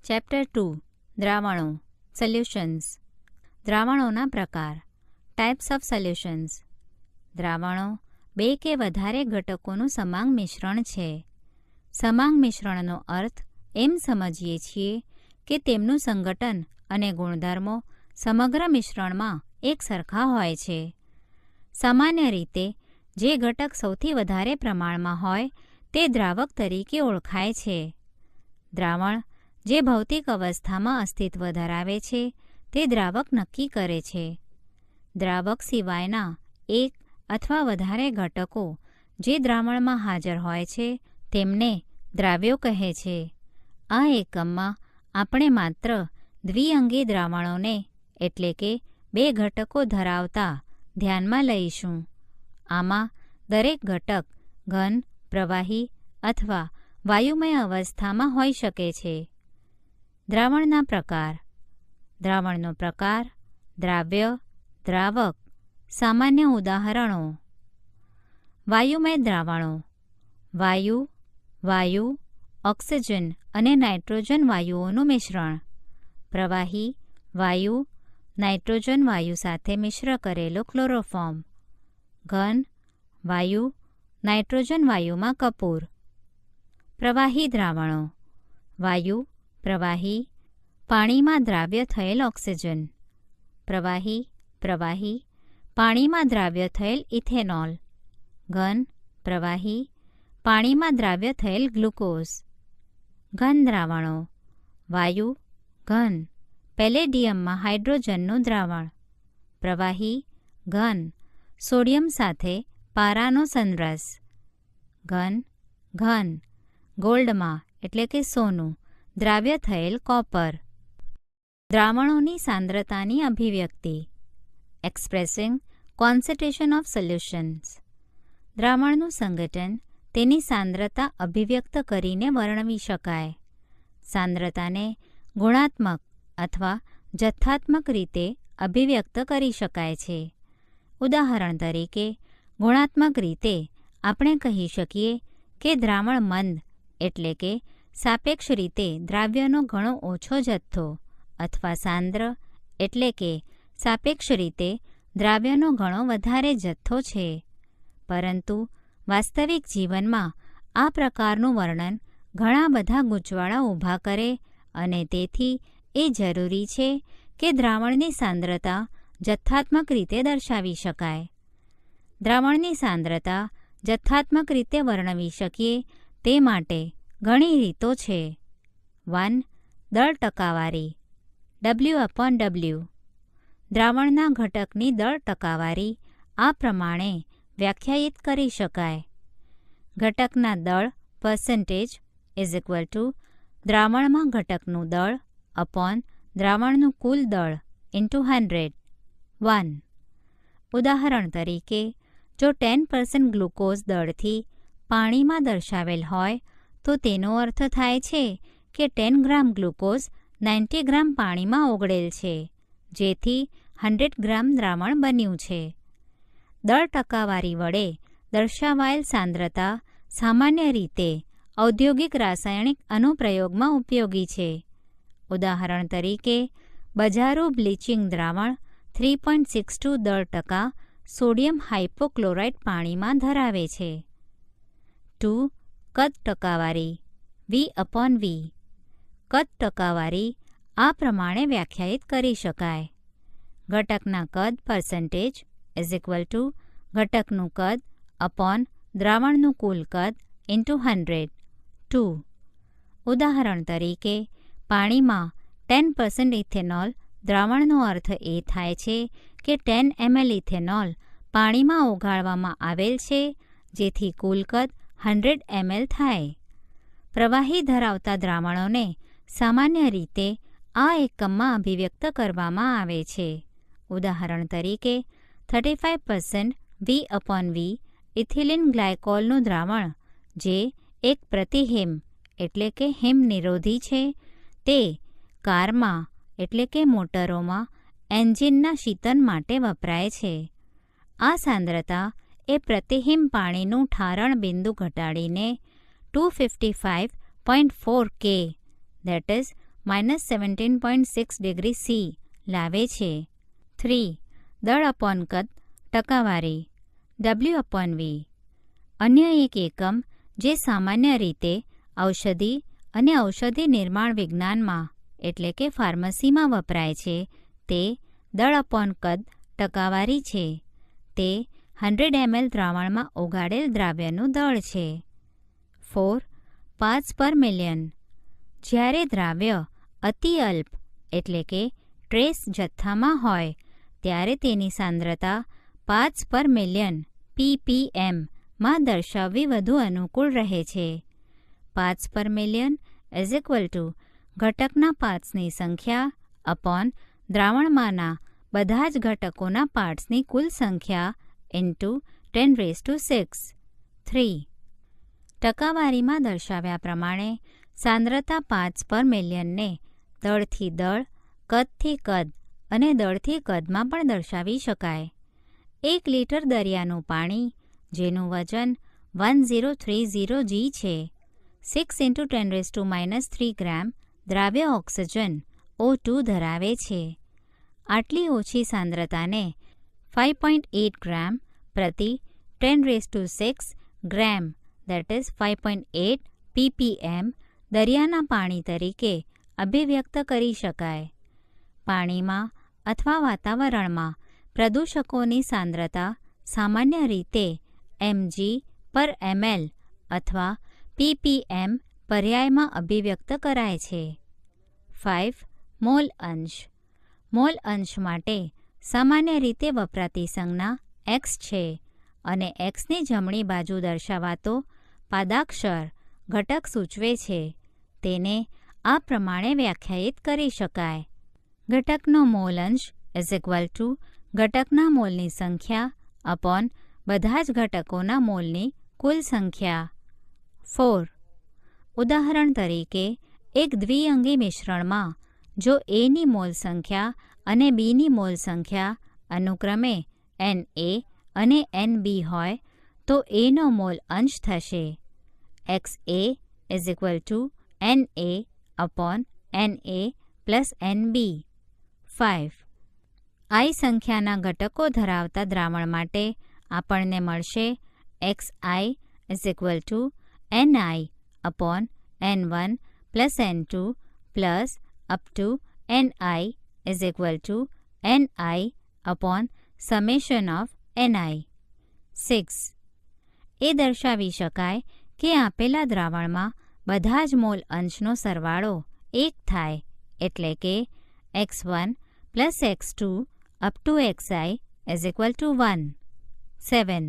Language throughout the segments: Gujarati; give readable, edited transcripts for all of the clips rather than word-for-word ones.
Chapter 2 દ્રાવણો solutions. દ્રાવણોના પ્રકાર. Types of solutions. દ્રાવણો બે કે વધારે ઘટકોનું સમાંગ મિશ્રણ છે. સમાંગ મિશ્રણનો અર્થ એમ સમજીએ છીએ કે તેમનું સંગઠન અને ગુણધર્મો સમગ્ર મિશ્રણમાં એક સરખા હોય છે. સામાન્ય રીતે જે ઘટક સૌથી વધારે પ્રમાણમાં હોય તે દ્રાવક તરીકે ઓળખાય છે. દ્રાવણ જે ભૌતિક અવસ્થામાં અસ્તિત્વ ધરાવે છે તે દ્રાવક નક્કી કરે છે. દ્રાવક સિવાયના એક અથવા વધારે ઘટકો જે દ્રાવણમાં હાજર હોય છે તેમને દ્રાવ્યો કહે છે. આ એકમમાં આપણે માત્ર દ્વિઅંગી દ્રાવણોને એટલે કે બે ઘટકો ધરાવતા ધ્યાનમાં લઈશું. આમાં દરેક ઘટક ઘન, પ્રવાહી અથવા વાયુમય અવસ્થામાં હોઈ શકે છે. દ્રાવણના પ્રકાર. દ્રાવણનો પ્રકાર, દ્રાવ્ય, દ્રાવક. સામાન્ય ઉદાહરણો. વાયુમય દ્રાવણો. વાયુ, ઓક્સિજન અને નાઇટ્રોજન વાયુઓનું મિશ્રણ. પ્રવાહી, વાયુ, નાઇટ્રોજન વાયુ સાથે મિશ્ર કરેલો ક્લોરોફોર્મ. ઘન, વાયુ, નાઇટ્રોજન વાયુમાં કપૂર. પ્રવાહી દ્રાવણો. વાયુ, પ્રવાહી, પાણીમાં દ્રાવ્ય થયેલ ઓક્સિજન. પ્રવાહી, પાણીમાં દ્રાવ્ય થયેલ ઇથેનોલ. ઘન, પ્રવાહી, પાણીમાં દ્રાવ્ય થયેલ ગ્લુકોઝ. ઘન દ્રાવણો. વાયુ, ઘન, પેલેડિયમમાં હાઇડ્રોજનનું દ્રાવણ. પ્રવાહી, ઘન, સોડિયમ સાથે પારાનો સંરસ. ઘન, ગોલ્ડમાં એટલે કે સોનું દ્રાવ્ય થયેલ કોપર. દ્રાવણોની સાંદ્રતાની અભિવ્યક્તિ. Expressing concentration of solutions. દ્રાવણનું સંગઠન તેની સાંદ્રતા અભિવ્યક્ત કરીને વર્ણવી શકાય. સાંદ્રતાને ગુણાત્મક અથવા જથ્થાત્મક રીતે અભિવ્યક્ત કરી શકાય છે. ઉદાહરણ તરીકે ગુણાત્મક રીતે આપણે કહી શકીએ કે દ્રાવણ મંદ એટલે કે સાપેક્ષ રીતે દ્રાવ્યનો ઘણો ઓછો જથ્થો અથવા સાંદ્ર એટલે કે સાપેક્ષ રીતે દ્રાવ્યનો ઘણો વધારે જથ્થો છે. પરંતુ વાસ્તવિક જીવનમાં આ પ્રકારનું વર્ણન ઘણા બધા ગૂંચવાડા ઊભા કરે અને તેથી એ જરૂરી છે કે દ્રાવણની સાંદ્રતા જથ્થાત્મક રીતે દર્શાવી શકાય. દ્રાવણની સાંદ્રતા જથ્થાત્મક રીતે વર્ણવી શકીએ તે માટે ઘણી રીતો છે. 1. દળ ટકાવારી W/W. દ્રાવણના ઘટકની દળ ટકાવારી આ પ્રમાણે વ્યાખ્યાયિત કરી શકાય. ઘટકના દળ percentage = દ્રાવણમાં ઘટકનું દળ દ્રાવણનું કુલ દળ × 100. 1. ઉદાહરણ તરીકે જો 10% ગ્લુકોઝ દળથી પાણીમાં દર્શાવેલ હોય તો તેનો અર્થ થાય છે કે 10 ગ્રામ ગ્લુકોઝ 90 ગ્રામ પાણીમાં ઓગળેલ છે, જેથી 100 ગ્રામ દ્રાવણ બન્યું છે. દળ ટકાવારી વડે દર્શાવાયેલ સાંદ્રતા સામાન્ય રીતે ઔદ્યોગિક રાસાયણિક અનુપ્રયોગમાં ઉપયોગી છે. ઉદાહરણ તરીકે બજારો બ્લીચિંગ દ્રાવણ 3.62 દળ ટકા સોડિયમ હાઇપોક્લોરાઇટ પાણીમાં ધરાવે છે. 2. કદ ટકાવારી V/V. કદ ટકાવારી આ પ્રમાણે વ્યાખ્યાયિત કરી શકાય. ઘટકના કદ percentage = ઘટકનું કદ દ્રાવણનું કુલ કદ × 100. 2. ઉદાહરણ તરીકે પાણીમાં 10% ઇથેનોલ દ્રાવણનો અર્થ એ થાય છે કે 10 ml ઇથેનોલ પાણીમાં ઓગાળવામાં આવેલ છે, જેથી કુલ કદ 100 ml થાય. પ્રવાહી ધરાવતા દ્રાવણોને સામાન્ય રીતે આ એકમમાં અભિવ્યક્ત કરવામાં આવે છે. ઉદાહરણ તરીકે 35% V/V ઇથિલિન ગ્લાયકોલનું દ્રાવણ જે એક પ્રતિહિમ એટલે કે હિમ નિરોધી છે તે કારમાં એટલે કે મોટરોમાં એન્જિનના શીતન માટે વપરાય છે. આ સાંદ્રતા એ પ્રતિહિમ પાણીનું ઠારણ બિંદુ ઘટાડીને 255.4 K -17.6 ડિગ્રી સી લાવે છે. 3. દળ અપોન કદ ટકાવારી W/V. અન્ય એક એકમ જે સામાન્ય રીતે ઔષધિ અને ઔષધિ નિર્માણ વિજ્ઞાનમાં એટલે કે ફાર્મસીમાં વપરાય છે તે દળ અપોન કદ ટકાવારી છે. તે 100 ml દ્રાવણમાં ઓગાળેલ દ્રાવ્યનું દળ છે. 4. પાર્ટ્સ પર મિલિયન. જ્યારે દ્રાવ્ય અતિ અલ્પ એટલે કે ટ્રેસ જથ્થામાં હોય ત્યારે તેની સાંદ્રતા પાર્ટ્સ પર મિલિયન ppm માં દર્શાવવી વધુ અનુકૂળ રહે છે. પાર્ટ્સ પર મિલિયન ઇઝ ઇક્વલ ટુ ઘટકના પાર્ટ્સની સંખ્યા અપોન દ્રાવણમાંના બધા જ ઘટકોના પાર્ટ્સની કુલ સંખ્યા ઇન્ટુ 10⁶. 3. ટકાવારીમાં દર્શાવ્યા પ્રમાણે સાંદ્રતા પાર્ટ્સ પર મિલિયનને દળથી દળ, કદથી કદ અને દળથી કદમાં પણ દર્શાવી શકાય. 1 લિટર દરિયાનું પાણી જેનું વજન 1030 g છે 6 × 10⁻³ ગ્રામ દ્રાવ્ય ઓક્સિજન O2 ધરાવે છે. આટલી ઓછી સાંદ્રતાને 5.8 ગ્રામ પ્રતિ 10⁶ ગ્રામ that is 5.8 ppm દરિયાના પાણી તરીકે અભિવ્યક્ત કરી શકાય. પાણીમાં અથવા વાતાવરણમાં પ્રદૂષકોની સાંદ્રતા સામાન્ય રીતે mg/ml અથવા ppm પર્યાયમાં અભિવ્યક્ત કરાય છે. 5. મોલ અંશ. મોલ અંશ માટે સામાન્ય રીતે વપરાતી સંજ્ઞા x છે અને xની જમણી બાજુ દર્શાવાતો પાદાક્ષર ઘટક સૂચવે છે. તેને આ પ્રમાણે વ્યાખ્યાયિત કરી શકાય. ઘટકનો મોલ અંશ ઇઝ ઇક્વલ ટુ ઘટકના મોલની સંખ્યા અપોન બધા જ ઘટકોના મોલની કુલ સંખ્યા. 4. ઉદાહરણ તરીકે એક દ્વિઅંગી મિશ્રણમાં જો Aની મોલ સંખ્યા અને Bની મોલ સંખ્યા અનુક્રમે Na અને Nb હોય તો Aનો મોલ અંશ થશે XA is equal two Na/Na plus Nb. 5. I સંખ્યાના ઘટકો ધરાવતા દ્રાવણ માટે આપણને મળશે Xi is equal two Ni/N1 plus N2 plus up to Ni is equal two Ni/Ni. 6. એ દર્શાવી શકાય કે આપેલા દ્રાવણમાં બધા જ મોલ અંશનો સરવાળો 1 થાય એટલે કે x1 plus x2 up to xi is equal to 1. 7.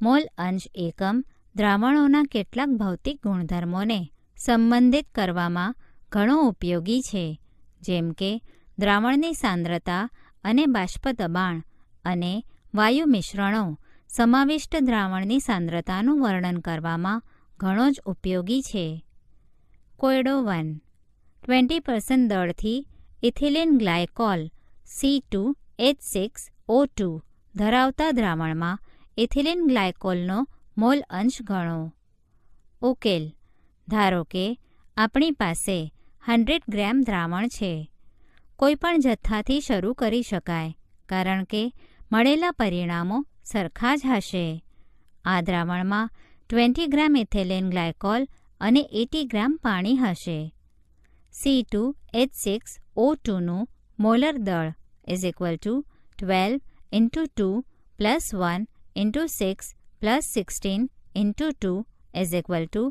Mall અંશ એકમ દ્રાવણોના કેટલાક ભૌતિક ગુણધર્મોને સંબંધિત કરવામાં ઘણો ઉપયોગી છે જેમ કે દ્રાવણની સાંદ્રતા અને બાષ્પ દબાણ અને વાયુ મિશ્રણો સમાવિષ્ટ દ્રાવણની સાંદ્રતાનું વર્ણન કરવામાં ઘણો જ ઉપયોગી છે. કોયડો 1. 20% દળથી ઇથિલિન ગ્લાયકોલ C2H6O2 ધરાવતા દ્રાવણમાં ઇથિલિન ગ્લાયકોલનો મોલ અંશ ગણો. ઉકેલ. ધારો કે આપણી પાસે 100 ગ્રામ દ્રાવણ છે. કોઈપણ જથ્થાથી શરૂ કરી શકાય કારણ કે મળેલા પરિણામો સરખા જ હશે. આ દ્રાવણમાં 20 ગ્રામ ઇથિલિન ગ્લાયકોલ અને 80 ગ્રામ પાણી હશે. C2H6O2નું મોલર દળ is equal to 12 × 2 plus 1 × 6 plus 16 × 2 is equal to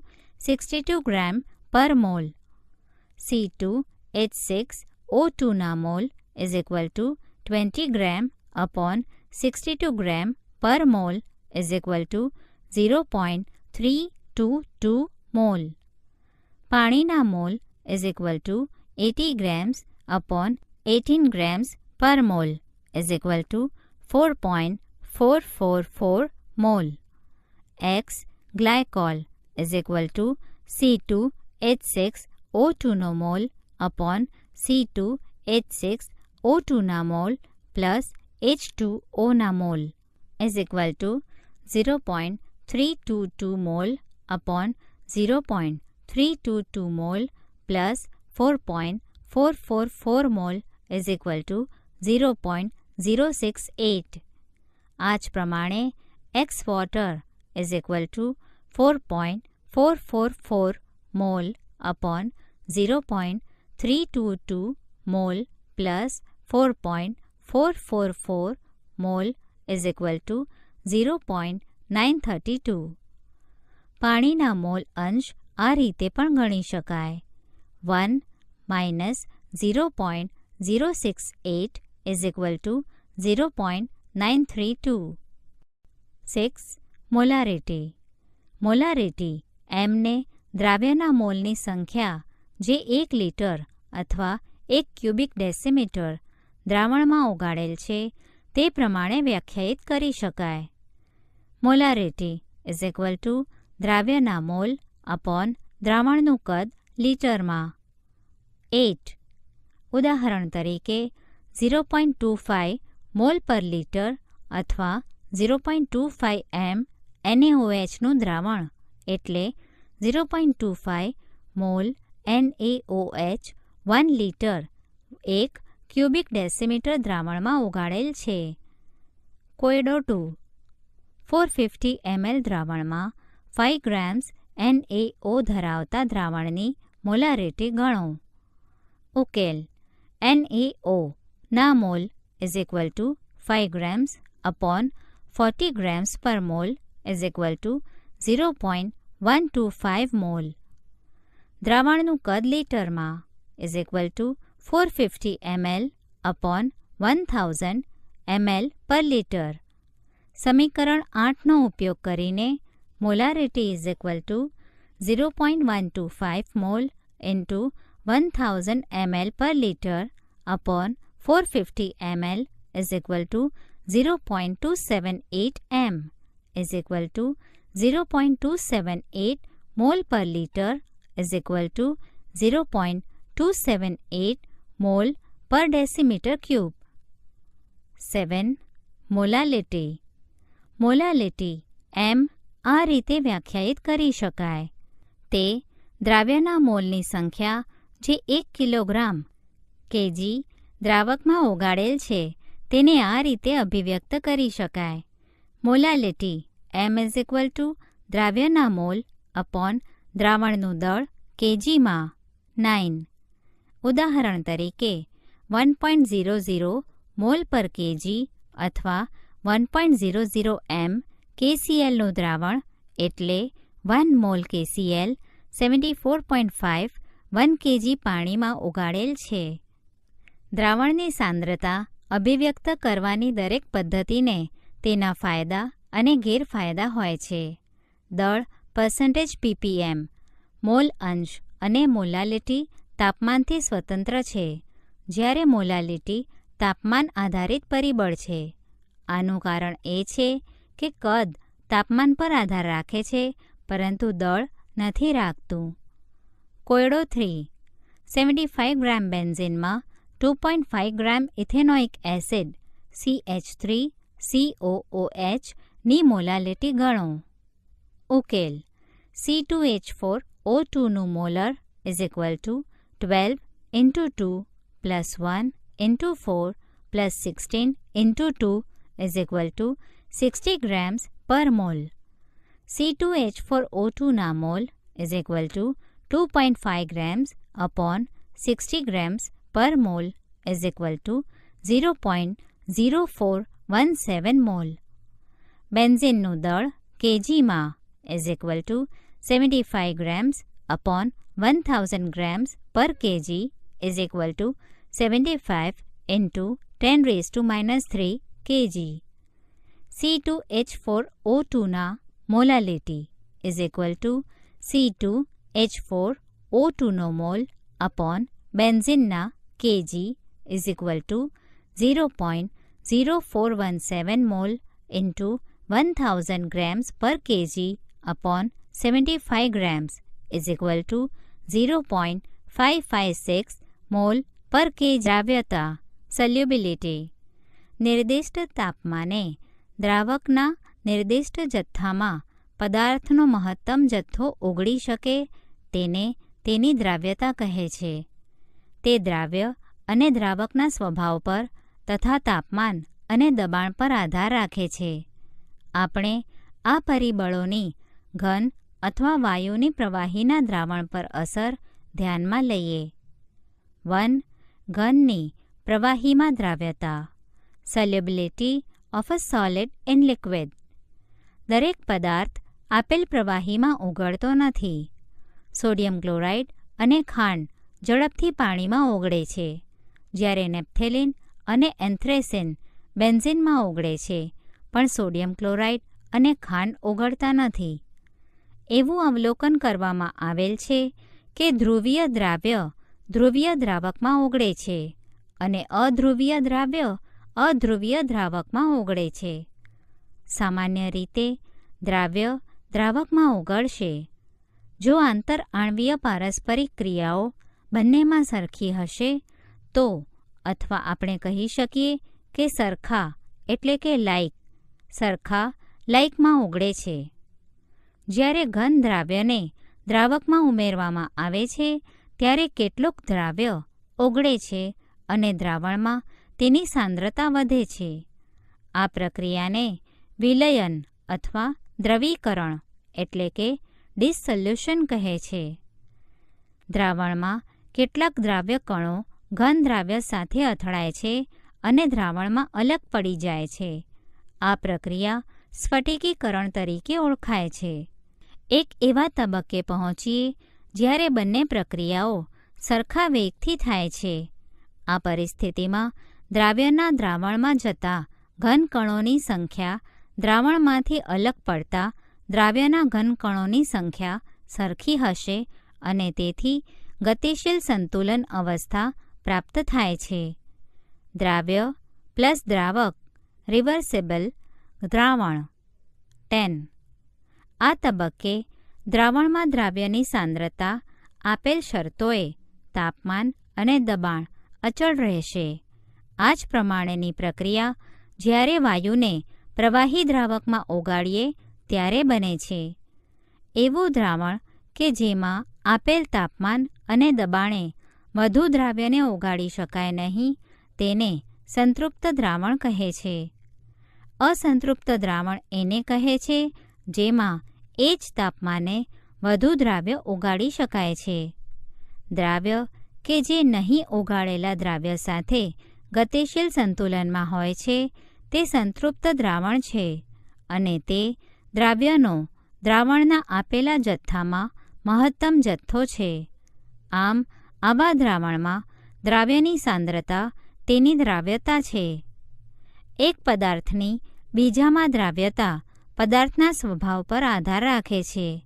62 gram per mole. C2H6O2ના mole is equal to 20 gram upon 62 gram per mole is equal to 0.322 mole. પાણીના mole is equal to 80 grams upon 18 grams per mole is equal to 4.444 mole. X glycol is equal to C2H6O2નો મોલ અપોન C2H6O2ના મોલ પ્લસ H2Oના mole is equal to 0.322 mole upon 0.322 mole plus 4.444 mole is equal to 0.068. આ જ પ્રમાણે X water is equal to 4.444 mole upon 0.322 mole plus 4.444 mole is equal to 0.932. પાણીના મોલ અંશ આ રીતે પણ ગણી શકાય. 1 minus 0.068 is equal to 0.932. 6. Molarity. Molarity એમને દ્રાવ્યના મોલની સંખ્યા જે 1 લીટર અથવા 1 ક્યુબિક ડેસીમીટર દ્રાવણમાં ઓગાળેલ છે તે પ્રમાણે વ્યાખ્યાયિત કરી શકાય. મોલારિટી ઇઝ ઇક્વલ ટુ દ્રાવ્યના મોલ અપોન દ્રાવણનું કદ લીટરમાં. 8. ઉદાહરણ તરીકે 0.25 મોલ પર લીટર અથવા 0.25 એમ NaOHનું દ્રાવણ એટલે 0.25 mole NaOH 1 litre 1 cubic decimetre દ્રાવણમાં ઓગાળેલ છે. કોયડો 2. 450 ml દ્રાવણમાં 5 ગ્રામ્સ NaO ધરાવતા દ્રાવણની મોલારિટી ગણો. ઉકેલ. NaO ના mole is equal to 5 grams upon 40 grams per mole is equal to 0.125 mole. દ્રાવણનું કદ લીટરમાં is equal to 450 ml upon 1000 ml per litre. સમીકરણ 8નો ઉપયોગ કરીને molarity is equal to 0.125 mole into 1000 ml per litre upon 450 ml is equal to 0.278 m is equal to 0.278 mole per litre is equal to 0.278 mole per decimetre cube. 7. Molality. Molality એમ આ રીતે વ્યાખ્યાયિત કરી શકાય. તે દ્રાવ્યના મોલની સંખ્યા જે 1 કિલોગ્રામ કેજી દ્રાવકમાં ઓગાળેલ છે તેને આ રીતે અભિવ્યક્ત કરી શકાય. Molality m is equal to દ્રાવ્યના મોલ અપોન દ્રાવણનું દળ કેજીમાં. 9. ઉદાહરણ તરીકે 1.00 મોલ પર કેજી અથવા 1.00 એમ KClનું દ્રાવણ એટલે 1 મોલ KCl 74.5 1 કેજી પાણીમાં ઓગાળેલ છે. દ્રાવણની સાંદ્રતા અભિવ્યક્ત કરવાની દરેક પદ્ધતિને તેના ફાયદા અને ગેરફાયદા હોય છે. દળ %ppm, મોલ અંશ અને મોલાલિટી તાપમાનથી સ્વતંત્ર છે, જ્યારે મોલાલિટી તાપમાન આધારિત પરિબળ છે. આનું કારણ એ છે કે કદ તાપમાન પર આધાર રાખે છે પરંતુ દળ નથી રાખતું. કોયડો 3. 75 ગ્રામ બેન્ઝીનમાં 2.5 ગ્રામ ઇથેનોઇક એસિડ CH3COOH ની મોલાલિટી ગણો. ઉકેલ. C2H4O2નું molar is equal to 12 × 2 + 1 × 4 + 16 × 2 is equal to 60 grams per mole. C2H4O2ના mole is equal to 2.5 grams upon 60 grams per mole is equal to 0.0417 mole. બેન્ઝીનનું દળ કેજીમાં is equal to 75 grams upon 1000 grams per KG is equal to 75 × 10⁻³ kg. C2H4O2ના મોલાલિટી ઇઝ ઇક્વલ ટુ C2H4O2નો મોલ અપોન બેન્ઝીનના KG is equal to 0.0417 mole into 1000 grams per KG upon 75 grams is equal two 0.556 mall per KG. દ્રાવ્યતા solubility. નિર્દિષ્ટ તાપમાને દ્રાવકના નિર્દિષ્ટ જથ્થામાં પદાર્થનો મહત્તમ જથ્થો ઓગળી શકે તેને તેની દ્રાવ્યતા કહે છે. તે દ્રાવ્ય અને દ્રાવકના સ્વભાવ પર તથા તાપમાન અને દબાણ પર આધાર રાખે છે. આપણે આ પરિબળોની ઘન અથવા વાયુની પ્રવાહીના દ્રાવણ પર અસર ધ્યાનમાં લઈએ. 1. ઘનની પ્રવાહીમાં દ્રાવ્યતા. Solubility of a solid in liquid. દરેક પદાર્થ આપેલ પ્રવાહીમાં ઓગળતો નથી. સોડિયમ ક્લોરાઇડ અને ખાંડ ઝડપથી પાણીમાં ઓગળે છે, જ્યારે નેપ્થેલિન અને એન્થ્રેસિન બેન્ઝીનમાં ઓગળે છે, પણ સોડિયમ ક્લોરાઇડ અને ખાંડ ઓગળતા નથી. એવું અવલોકન કરવામાં આવેલ છે કે ધ્રુવીય દ્રાવ્ય ધ્રુવીય દ્રાવકમાં ઓગળે છે અને અધ્રુવીય દ્રાવ્ય અધ્રુવીય દ્રાવકમાં ઓગળે છે. સામાન્ય રીતે દ્રાવ્ય દ્રાવકમાં ઓગળશે જો આંતરઆણ્વીય પારસ્પરિક ક્રિયાઓ બંનેમાં સરખી હશે તો, અથવા આપણે કહી શકીએ કે સરખા એટલે કે લાઇક, સરખા લાઇકમાં ઓગળે છે. જ્યારે ઘન દ્રાવ્યને દ્રાવકમાં ઉમેરવામાં આવે છે ત્યારે કેટલુંક દ્રાવ્ય ઓગળે છે અને દ્રાવણમાં તેની સાંદ્રતા વધે છે. આ પ્રક્રિયાને વિલયન અથવા દ્રવીકરણ એટલે કે ડિસોલ્યુશન કહે છે. દ્રાવણમાં કેટલાક દ્રાવ્ય કણો ઘન દ્રાવ્ય સાથે અથડાય છે અને દ્રાવણમાં અલગ પડી જાય છે. આ પ્રક્રિયા સ્ફટિકીકરણ તરીકે ઓળખાય છે. એક એવા તબક્કે પહોંચીએ જ્યારે બંને પ્રક્રિયાઓ સરખા વેગથી થાય છે. આ પરિસ્થિતિમાં દ્રાવ્યના દ્રાવણમાં જતા ઘન કણોની સંખ્યા દ્રાવણમાંથી અલગ પડતા દ્રાવ્યના ઘન કણોની સંખ્યા સરખી હશે અને તેથી ગતિશીલ સંતુલન અવસ્થા પ્રાપ્ત થાય છે. દ્રાવ્ય પ્લસ દ્રાવક રિવર્સિબલ દ્રાવણ. 10. આ તબક્કે દ્રાવણમાં દ્રાવ્યની સાંદ્રતા આપેલ શરતોએ તાપમાન અને દબાણ અચળ રહેશે. આ જ પ્રમાણેની પ્રક્રિયા જ્યારે વાયુને પ્રવાહી દ્રાવકમાં ઓગાળીએ ત્યારે બને છે. એવું દ્રાવણ કે જેમાં આપેલ તાપમાન અને દબાણે વધુ દ્રાવ્યને ઓગાળી શકાય નહીં તેને સંતૃપ્ત દ્રાવણ કહે છે. અસંતૃપ્ત દ્રાવણ એને કહે છે જેમાં એ જ તાપમાને વધુ દ્રાવ્ય ઓગાળી શકાય છે. દ્રાવ્ય કે જે નહીં ઓગાળેલા દ્રાવ્ય સાથે ગતિશીલ સંતુલનમાં હોય છે તે સંતૃપ્ત દ્રાવણ છે અને તે દ્રાવ્યનો દ્રાવણના આપેલા જથ્થામાં મહત્તમ જથ્થો છે. આમ આવા દ્રાવણમાં દ્રાવ્યની સાંદ્રતા તેની દ્રાવ્યતા છે. એક પદાર્થની બીજામાં દ્રાવ્યતા પદાર્થના સ્વભાવ પર આધાર રાખે છે.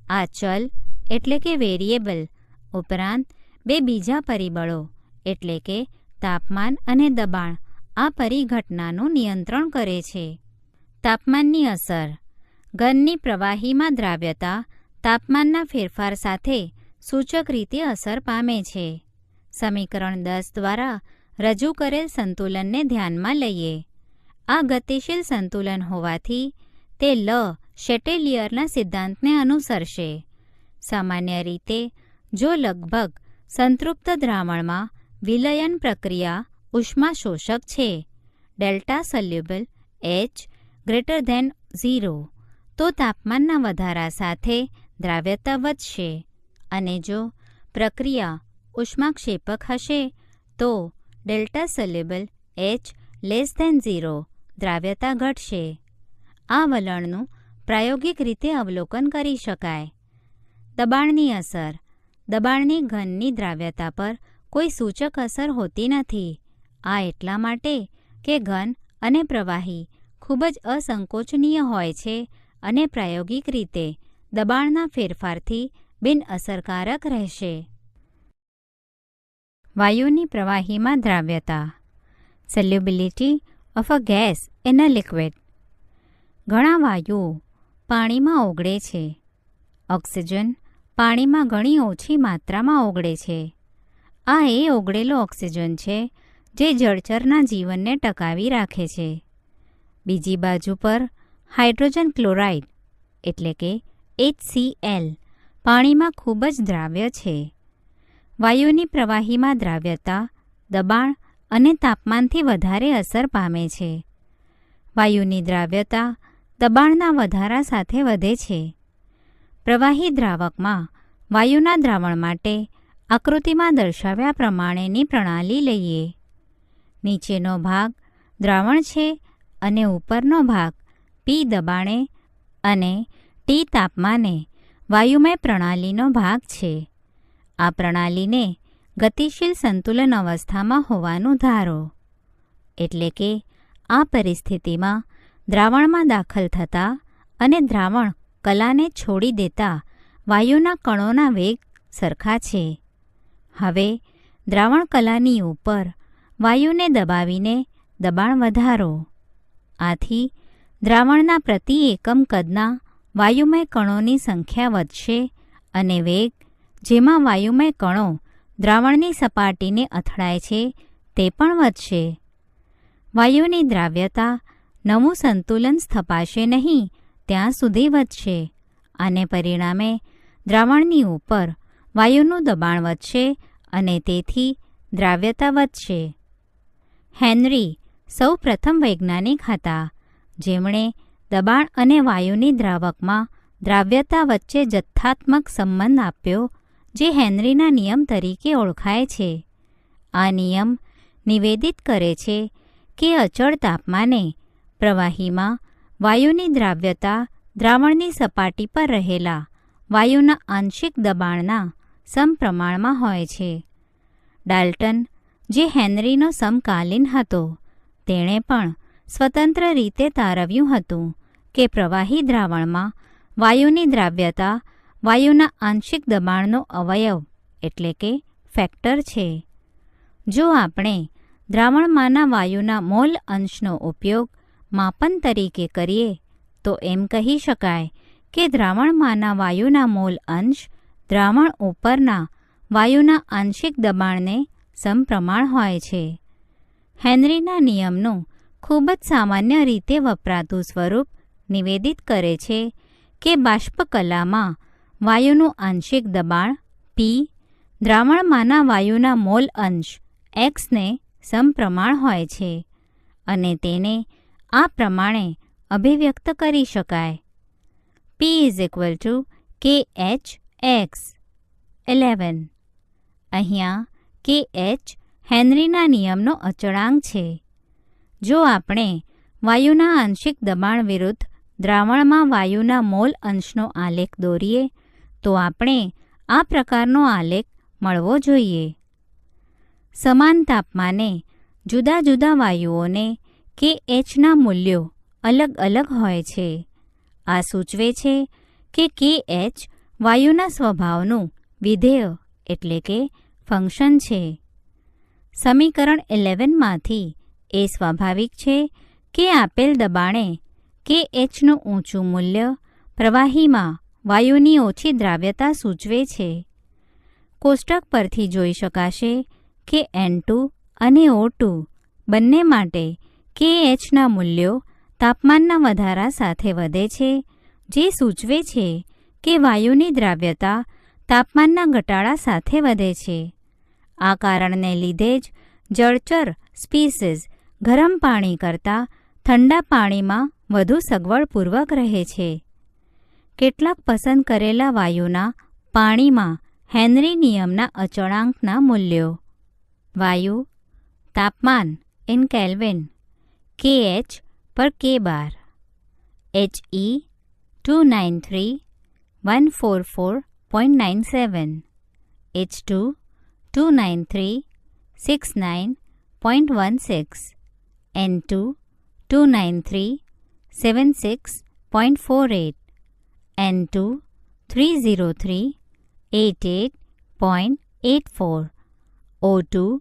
આ ચલ એટલે કે વેરિયેબલ ઉપરાંત બે બીજા પરિબળો એટલે કે તાપમાન અને દબાણ આ પરિઘટનાનું નિયંત્રણ કરે છે. તાપમાનની અસર. ઘનની પ્રવાહીમાં દ્રાવ્યતા તાપમાનના ફેરફાર સાથે સૂચક રીતે અસર પામે છે. સમીકરણ 10 દ્વારા રજૂ કરેલ સંતુલનને ધ્યાનમાં લઈએ. આ ગતિશીલ સંતુલન હોવાથી તે શેટેલિયરના સિદ્ધાંતને અનુસરશે. સામાન્ય રીતે જો લગભગ સંતૃપ્ત દ્રાવણમાં વિલયન પ્રક્રિયા ઉષ્મા શોષક છે, ડેલ્ટા સોલ્યુબલ H > 0, તો તાપમાનના વધારા સાથે દ્રાવ્યતા વધશે અને જો પ્રક્રિયા ઉષ્માક્ષેપક હશે તો ડેલ્ટા સોલ્યુબલ H < 0 દ્રાવ્યતા ઘટશે. આ વલણનું પ્રાયોગિક રીતે અવલોકન કરી શકાય. દબાણની અસર. દબાણની ઘનની દ્રાવ્યતા પર કોઈ સૂચક અસર હોતી નથી. આ એટલા માટે કે ઘન અને પ્રવાહી ખૂબ જ અસંકોચનીય હોય છે અને પ્રાયોગિક રીતે દબાણના ફેરફારથી બિનઅસરકારક રહેશે. વાયુની પ્રવાહીમાં દ્રાવ્યતા. Solubility of a gas in a liquid. ઘણા વાયુઓ પાણીમાં ઓગળે છે. ઓક્સિજન પાણીમાં ઘણી ઓછી માત્રામાં ઓગળે છે. આ એ ઓગળેલો ઓક્સિજન છે જે જળચરના જીવનને ટકાવી રાખે છે. બીજી બાજુ પર હાઇડ્રોજન ક્લોરાઇડ એટલે કે HCl પાણીમાં ખૂબ જ દ્રાવ્ય છે. વાયુની પ્રવાહીમાં દ્રાવ્યતા, દબાણ અને તાપમાનથી વધારે અસર પામે છે. વાયુની દ્રાવ્યતા દબાણના વધારા સાથે વધે છે. પ્રવાહી દ્રાવકમાં વાયુના દ્રાવણ માટે આકૃતિમાં દર્શાવ્યા પ્રમાણેની પ્રણાલી લઈએ. નીચેનો ભાગ દ્રાવણ છે અને ઉપરનો ભાગ P દબાણે અને T તાપમાને વાયુમય પ્રણાલીનો ભાગ છે. આ પ્રણાલીને ગતિશીલ સંતુલન અવસ્થામાં હોવાનું ધારો. એટલે કે આ પરિસ્થિતિમાં દ્રાવણમાં દાખલ થતા અને દ્રાવણ કલાને છોડી દેતા વાયુના કણોના વેગ સરખા છે. હવે દ્રાવણ કલાની ઉપર વાયુને દબાવીને દબાણ વધારો. આથી દ્રાવણના પ્રતિ એકમ કદના વાયુમય કણોની સંખ્યા વધશે અને વેગ જેમાં વાયુમય કણો દ્રાવણની સપાટીને અથડાય છે તે પણ વધશે. વાયુની દ્રાવ્યતા નવું સંતુલન સ્થપાશે નહીં ત્યાં સુધી વધશે અને પરિણામે દ્રાવણની ઉપર વાયુનું દબાણ વધશે અને તેથી દ્રાવ્યતા વધશે. હેનરી સૌ પ્રથમ વૈજ્ઞાનિક હતા જેમણે દબાણ અને વાયુની દ્રાવકમાં દ્રાવ્યતા વચ્ચે જથ્થાત્મક સંબંધ આપ્યો જે હેનરીના નિયમ તરીકે ઓળખાય છે. આ નિયમ નિવેદિત કરે છે કે અચળ તાપમાને પ્રવાહીમાં વાયુની દ્રાવ્યતા દ્રાવણની સપાટી પર રહેલા વાયુના આંશિક દબાણના સમપ્રમાણમાં હોય છે. ડાલ્ટન, જે હેનરીનો સમકાલીન હતો, તેણે પણ સ્વતંત્ર રીતે તારવ્યું હતું કે પ્રવાહી દ્રાવણમાં વાયુની દ્રાવ્યતા વાયુના આંશિક દબાણનો અવયવ એટલે કે ફેક્ટર છે. જો આપણે દ્રાવણમાંના વાયુના મોલ અંશનો ઉપયોગ માપન તરીકે કરીએ તો એમ કહી શકાય કે દ્રાવણમાંના વાયુના મોલ અંશ દ્રાવણ ઉપરના વાયુના આંશિક દબાણને સમપ્રમાણ હોય છે. હેનરીના નિયમનું ખૂબ જ સામાન્ય રીતે વપરાતું સ્વરૂપ નિવેદિત કરે છે કે બાષ્પકલામાં વાયુનું આંશિક દબાણ P દ્રાવણમાંના વાયુના મોલ અંશ x ને સમપ્રમાણ હોય છે અને તેને આ પ્રમાણે અભિવ્યક્ત કરી શકાય. P = KHx 11. અહીંયા KH હેનરીના નિયમનો અચળાંક છે. જો આપણે વાયુના આંશિક દબાણ વિરુદ્ધ દ્રાવણમાં વાયુના મોલ અંશનો આલેખ દોરીએ તો આપણે આ પ્રકારનો આલેખ મળવો જોઈએ. સમાન તાપમાને જુદા જુદા વાયુઓને KHના મૂલ્યો અલગ અલગ હોય છે. આ સૂચવે છે કે KH વાયુના સ્વભાવનું વિધેય એટલે કે ફંક્શન છે. સમીકરણ 11માંથી એ સ્વાભાવિક છે કે આપેલ દબાણે KHનું ઊંચું મૂલ્ય પ્રવાહીમાં વાયુની ઓછી દ્રાવ્યતા સૂચવે છે. કોષ્ટક પરથી જોઈ શકાશે કે N2 અને O2 બંને માટે KHના મૂલ્યો તાપમાનના વધારા સાથે વધે છે, જે સૂચવે છે કે વાયુની દ્રાવ્યતા તાપમાનના ઘટાડા સાથે વધે છે. આ કારણને લીધે જ જળચર સ્પીસીઝ ગરમ પાણી કરતાં ઠંડા પાણીમાં વધુ સગવડપૂર્વક રહે છે. કેટલાક પસંદ કરેલા વાયુના પાણીમાં હેનરી નિયમના અચળાંકના મૂલ્યો. વાયુ તાપમાન ઇન કેલ્વિન KH પર K bar HE 293,144.97 H2 293,69.16 N2 293,76.48 N2 303,88.84 O2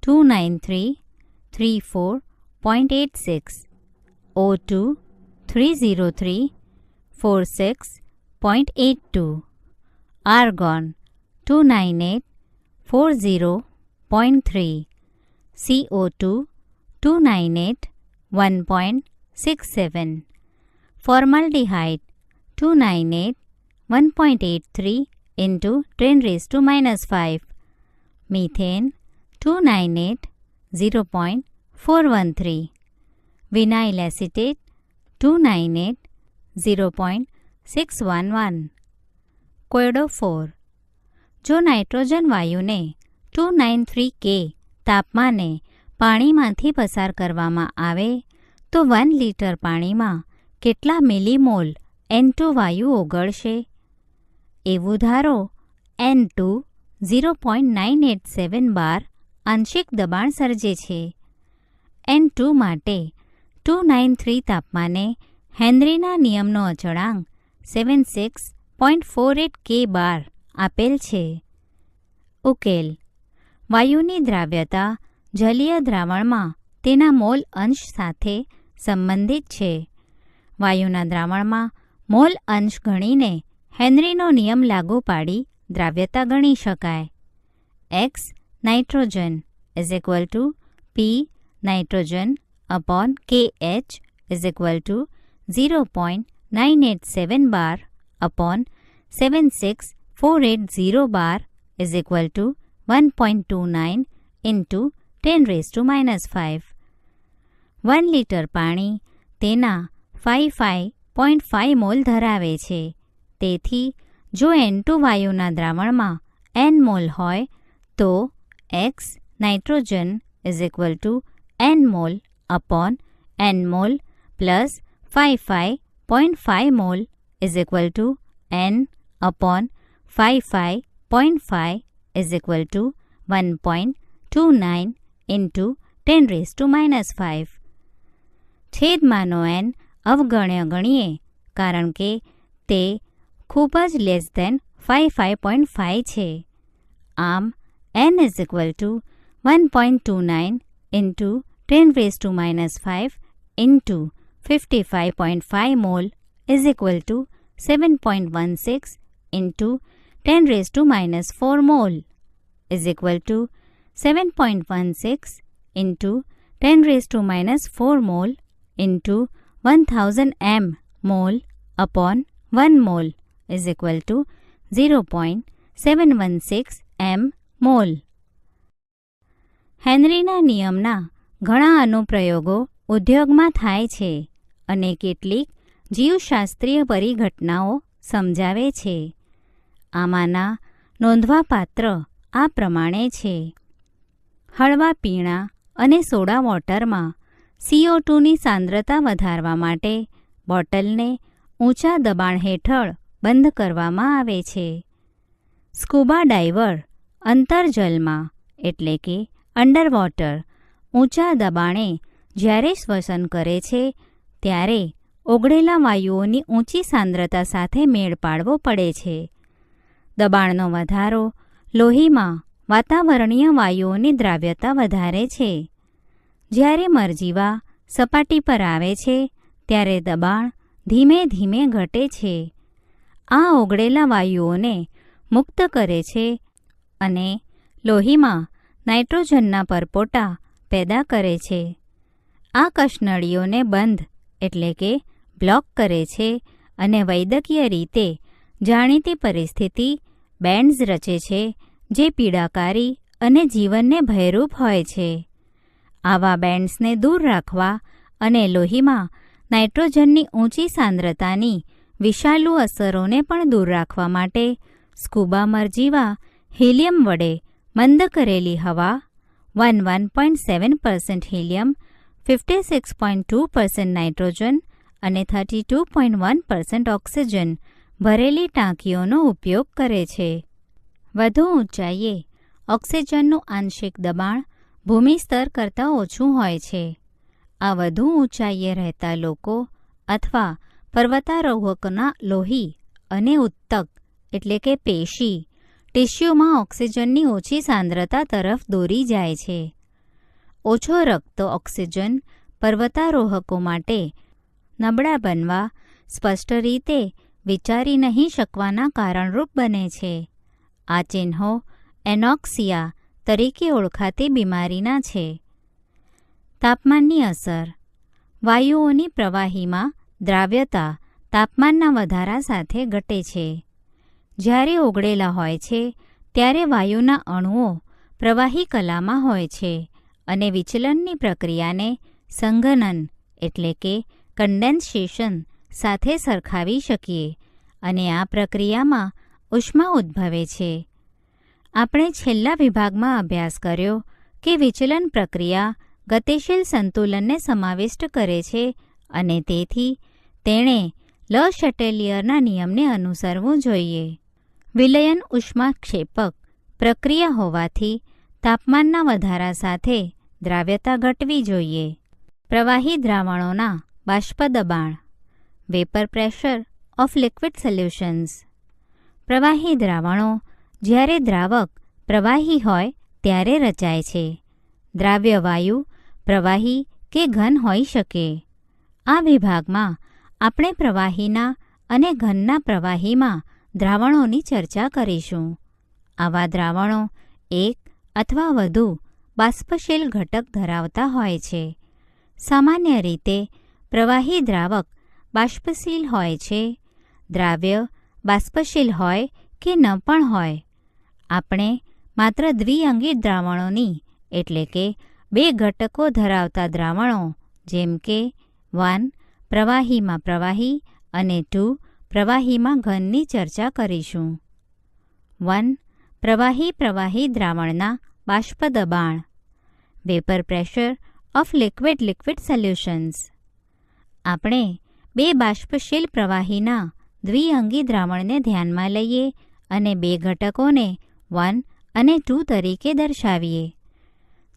293,34.86 O2 303,46.82 Argon 298,40.3 CO2 298,1.67 Formaldehyde 298,1.83 into 10⁻⁵. Methane 298 0.413, vinyl acetate 298 0.611, કોયડો4. જો નાઇટ્રોજન વાયુને 293 K તાપમાને પાણીમાંથી પસાર કરવામાં આવે તો 1 લિટર પાણીમાં કેટલા મિલીમોલ N2 વાયુ ઓગળશે? એવું ધારો N2 0.987 બાર આંશિક દબાણ સર્જે છે. N2 માટે 293 તાપમાને હેનરીના નિયમનો અચળાંક 76.48 K બાર આપેલ છે. ઉકેલ. વાયુની દ્રાવ્યતા જલીય દ્રાવણમાં તેના મોલ અંશ સાથે સંબંધિત છે. વાયુના દ્રાવણમાં મોલ અંશ ગણીને હેનરીનો નિયમ લાગુ પાડી દ્રાવ્યતા ગણી શકાય. X nitrogen is equal two P nitrogen upon KH is equal two 0.987 bar upon 76480 bar is equal to 1.29 into 10⁻⁵. 1 litre પાણી તેના 55.5 મોલ ધરાવે છે. તેથી જો N2 વાયુના દ્રાવણમાં N મોલ હોય તો X nitrogen is equal two N mall upon N mall plus 55.5 mole is equal two N upon 55.5 is equal to 1.29 into 10⁻⁵. છેદમાંનો n અવગણ્ય ગણીએ કારણ કે તે ખૂબ જ લેસ ધેન 55.5 છે. આમ n is equal to 1.29 into 10⁻⁵ into 55.5 mole is equal to 7.16 into 10⁻⁴ mole is equal to 7.16 into 10⁻⁴ mole into 1000 m mole upon 1 mole is equal to 0.716 m mole. હેનરીના નિયમના ઘણા અનુપ્રયોગો ઉદ્યોગમાં થાય છે અને કેટલીક જીવશાસ્ત્રીય પરિઘટનાઓ સમજાવે છે. આમાંના નોંધવાપાત્ર આ પ્રમાણે છે. હળવા પીણા અને સોડા વોટરમાં CO2ની સાંદ્રતા વધારવા માટે બોટલને ઊંચા દબાણ હેઠળ બંધ કરવામાં આવે છે. સ્કુબા ડાઇવર અંતર્જલમાં એટલે કે અંડરવોટર ઊંચા દબાણે જ્યારે શ્વસન કરે છે ત્યારે ઓગળેલા વાયુઓની ઊંચી સાંદ્રતા સાથે મેળ પાડવો પડે છે. દબાણનો વધારો લોહીમાં વાતાવરણીય વાયુઓની દ્રાવ્યતા વધારે છે. જ્યારે મરજીવા સપાટી પર આવે છે ત્યારે દબાણ ધીમે ધીમે ઘટે છે. આ ઓગળેલા વાયુઓને મુક્ત કરે છે અને લોહીમાં નાઇટ્રોજનના પરપોટા પેદા કરે છે. આ કશનળીઓને બંધ એટલે કે બ્લોક કરે છે અને વૈદ્યકીય રીતે જાણીતી પરિસ્થિતિ બેન્ડ્સ રચે છે જે પીડાકારી અને જીવનને ભયરૂપ હોય છે. આવા બેન્ડ્સને દૂર રાખવા અને લોહીમાં નાઇટ્રોજનની ઊંચી સાંદ્રતાની વિષાલુ અસરોને પણ દૂર રાખવા માટે સ્કુબા મરજીવા હિલિયમ વડે મંદ કરેલી હવા 1.7% હિલિયમ, 56.2% નાઇટ્રોજન અને 32.1% ઓક્સિજન ભરેલી ટાંકીઓનો ઉપયોગ કરે છે. વધુ ઊંચાઈએ ઓક્સિજનનું આંશિક દબાણ ભૂમિ સ્તર કરતાં ઓછું હોય છે. આ વધુ ઊંચાઈએ રહેતા લોકો અથવા પર્વતારોહકોના લોહી અને ઉત્તક એટલે કે પેશી ટિશ્યુમાં ઓક્સિજનની ઓછી સાંદ્રતા તરફ દોરી જાય છે. ઓછો રક્ત ઓક્સિજન પર્વતારોહકો માટે નબળા બનવા સ્પષ્ટ રીતે વિચારી નહીં શકવાના કારણરૂપ બને છે. આ ચિહ્નો એનોક્સિયા તરીકે ઓળખાતી બીમારીના છે. તાપમાનની અસર. વાયુઓની પ્રવાહીમાં દ્રાવ્યતા તાપમાનના વધારા સાથે ઘટે છે. જ્યારે ઓગળેલા હોય છે ત્યારે વાયુના અણુઓ પ્રવાહી કલામાં હોય છે અને વિચલનની પ્રક્રિયાને સંઘનન એટલે કે કન્ડેન્સેશન સાથે સરખાવી શકીએ અને આ પ્રક્રિયામાં ઉષ્મા ઉદ્ભવે છે. આપણે છેલ્લા વિભાગમાં અભ્યાસ કર્યો કે વિચલન પ્રક્રિયા ગતિશીલ સંતુલનને સમાવિષ્ટ કરે છે અને તેથી તેણે લ શેટેલિયરના નિયમને અનુસરવું જોઈએ. વિલયન ઉષ્માક્ષેપક પ્રક્રિયા હોવાથી તાપમાનના વધારા સાથે દ્રાવ્યતા ઘટવી જોઈએ. પ્રવાહી દ્રાવણોના બાષ્પ દબાણ vapour pressure of liquid solutions. પ્રવાહી દ્રાવણો જ્યારે દ્રાવક પ્રવાહી હોય ત્યારે રચાય છે. દ્રાવ્ય વાયુ પ્રવાહી કે ઘન હોઈ શકે. આ વિભાગમાં આપણે પ્રવાહીના અને ઘનના પ્રવાહીમાં દ્રાવણોની ચર્ચા કરીશું. આવા દ્રાવણો એક અથવા વધુ બાષ્પશીલ ઘટક ધરાવતા હોય છે. સામાન્ય રીતે પ્રવાહી દ્રાવક બાષ્પશીલ હોય છે. દ્રાવ્ય બાષ્પશીલ હોય કે ન પણ હોય. આપણે માત્ર દ્વિઅંગી દ્રાવણોની એટલે કે બે ઘટકો ધરાવતા દ્રાવણો જેમ કે 1 પ્રવાહીમાં પ્રવાહી અને 2 પ્રવાહીમાં ઘનની ચર્ચા કરીશું. 1 પ્રવાહી દ્રાવણના બાષ્પ દબાણ vapour pressure of liquid solutions. આપણે બે બાષ્પશીલ પ્રવાહીના દ્વિઅંગી દ્રાવણને ધ્યાનમાં લઈએ અને બે ઘટકોને 1 અને 2 તરીકે દર્શાવીએ.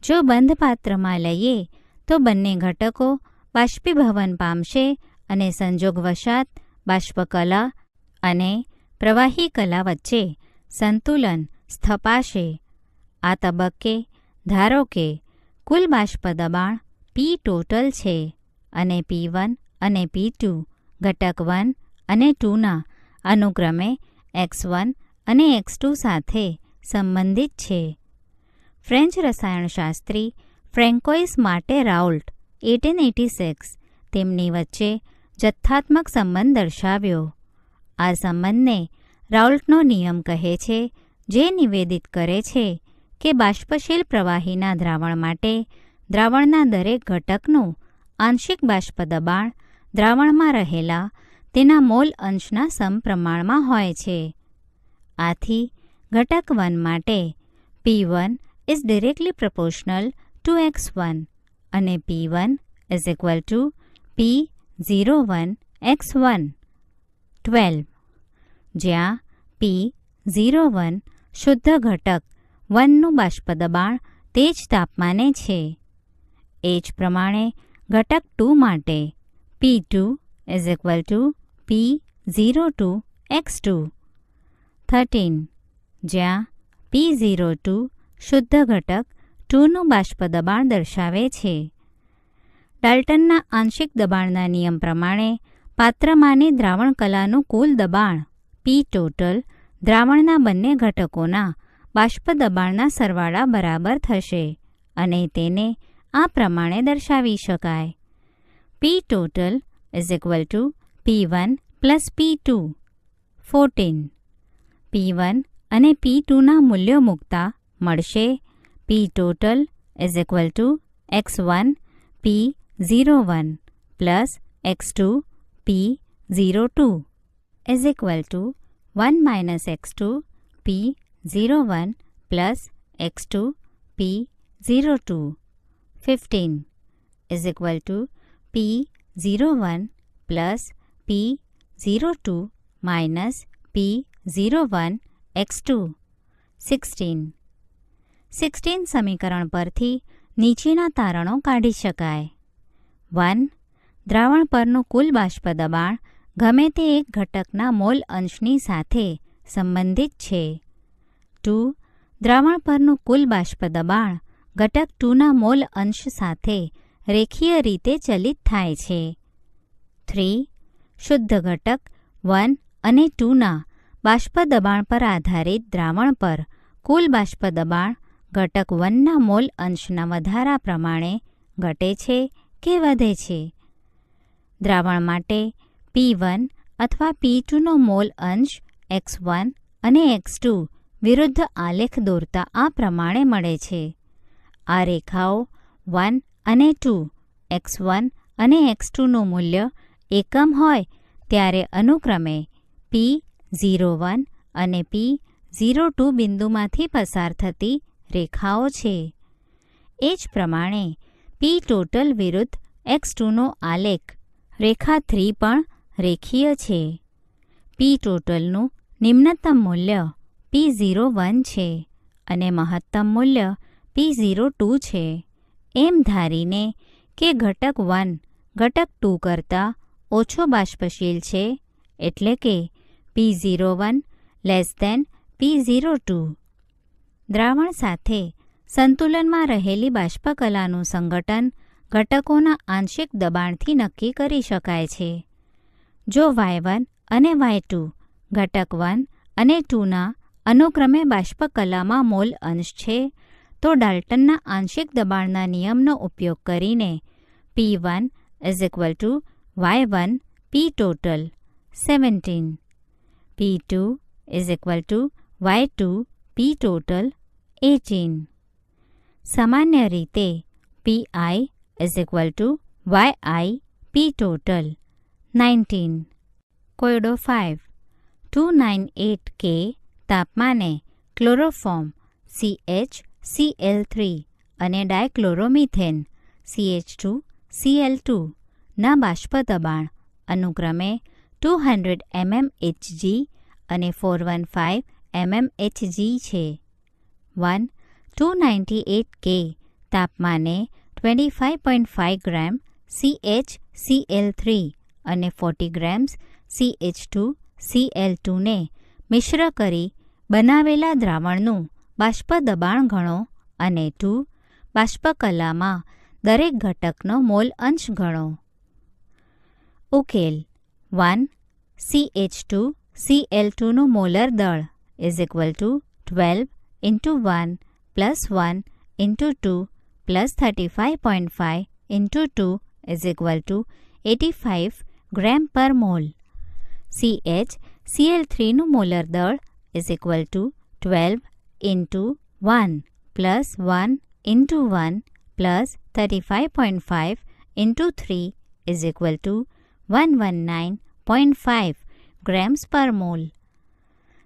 જો બંધ પાત્રમાં લઈએ તો બંને ઘટકો બાષ્પીભવન પામશે અને સંજોગવશાત બાષ્પકલા અને પ્રવાહી કલા વચ્ચે સંતુલન સ્થપાશે. આ તબક્કે ધારો કે કુલ બાષ્પ દબાણ P ટોટલ છે અને P1 અને P2 ઘટક 1 અને 2ના અનુક્રમે x1 અને x2 સાથે સંબંધિત છે. ફ્રેન્ચ રસાયણશાસ્ત્રી ફ્રેન્કોઇસ માર્ટે રાઉલ્ટ 1886 તેમની વચ્ચે જથ્થાત્મક સંબંધ દર્શાવ્યો. આ સંબંધને રાઉલ્ટનો નિયમ કહે છે, જે નિવેદિત કરે છે કે બાષ્પશીલ પ્રવાહીના દ્રાવણ માટે દ્રાવણના દરેક ઘટકનું આંશિક બાષ્પ દબાણ દ્રાવણમાં રહેલા તેના મોલ અંશના સમપ્રમાણમાં હોય છે. આથી ઘટક 1 માટે P1 is directly proportional to x1 અને P1 is equal to P01 x1. 12 જ્યાં P01 શુદ્ધ ઘટક 1નું બાષ્પ દબાણ તે જ તાપમાને છે. એ જ પ્રમાણે ઘટક 2 માટે P2 is equal to P02 x2. 13 જ્યાં P02 શુદ્ધ ઘટક 2નું બાષ્પ દબાણ દર્શાવે છે. ડાલ્ટનના આંશિક દબાણના નિયમ પ્રમાણે પાત્રમાંની દ્રાવણ કલાનું કુલ દબાણ P ટોટલ દ્રાવણના બંને ઘટકોના બાષ્પ દબાણના સરવાળા બરાબર થશે અને તેને આ પ્રમાણે દર્શાવી શકાય. P total is equal to P1 plus P2. 14 P1 અને P2ના મૂલ્યો મૂકતા મળશે P total is equal to x1 P01 plus x2 P02 is equal to 1 minus x2 P01 plus x2 P02. 15 is equal to P01 plus P02 minus P01 x2. 16 સમીકરણ પરથી નીચેના તારણો કાઢી શકાય. 1 દ્રાવણ પરનું કુલ બાષ્પ દબાણ ગમે તે એક ઘટકના મોલ અંશની સાથે સંબંધિત છે. 2 દ્રાવણ પરનું કુલ બાષ્પ દબાણ ઘટક 2ના મોલ અંશ સાથે રેખીય રીતે ચલિત થાય છે. 3 શુદ્ધ ઘટક 1 અને 2ના બાષ્પ દબાણ પર આધારિત દ્રાવણ પર કુલ બાષ્પ દબાણ ઘટક 1ના મોલ અંશના વધારા પ્રમાણે ઘટે છે કે વધે છે. દ્રાવણ માટે P1 અથવા P2નો મોલ અંશ x1 અને x2 વિરુદ્ધ આલેખ દોરતા આ પ્રમાણે મળે છે. આ રેખાઓ 1 અને 2 x1 અને x2નું મૂલ્ય એકમ હોય ત્યારે અનુક્રમે P01 અને P02 બિંદુમાંથી પસાર થતી રેખાઓ છે. એ જ પ્રમાણે P ટોટલ વિરુદ્ધ x2નો આલેખ રેખા 3 પણ રેખીય છે. P ટોટલનું નિમ્નતમ મૂલ્ય P01 છે અને મહત્તમ મૂલ્ય P02 છે. એમ ધારીને કે ઘટક 1 ઘટક 2 કરતાં ઓછો બાષ્પશીલ છે, એટલે કે P01 લેસ ધેન P02. દ્રાવણ સાથે સંતુલનમાં રહેલી બાષ્પકલાનું સંગઠન ઘટકોના આંશિક દબાણથી નક્કી કરી શકાય છે. જો Y1 અને Y2 ઘટક 1 અને 2ના અનુક્રમે બાષ્પકલામાં મોલ અંશ છે, તો ડાલ્ટનના આંશિક દબાણના નિયમનો ઉપયોગ કરીને P1 Y1 P total 17, P2 Y2 P total 18. સામાન્ય રીતે Pi YI P total 19. કોયડો 5 298 K તાપમાને ક્લોરોફોર્મ CH-Cl3 અને ડાયક્લોરોમિથેન CH2Cl2 ના બાષ્પ દબાણ અનુક્રમે 200 mmHg અને 415 mmHg છે. 298 K તાપમાને 25.5 ગ્રામ CH-Cl3 અને 40 ગ્રામ્સ CH2Cl2 ને મિશ્ર કરી બનાવેલા દ્રાવણનું બાષ્પ દબાણ ગણો અને 2 બાષ્પકલામાં દરેક ઘટકનો મોલ અંશ ગણો. ઉકેલ 1 CH2Cl2નું મોલર દળ = 12 × 1 + 1 × 2 + 35.5 × 2 = 85 ગ્રામ પર મોલ. CH-Cl3નું મોલર દળ = 12 × 1 + 1 × 1 + 35.5 × 3 = 119.5 ગ્રામ્સ પર મોલ.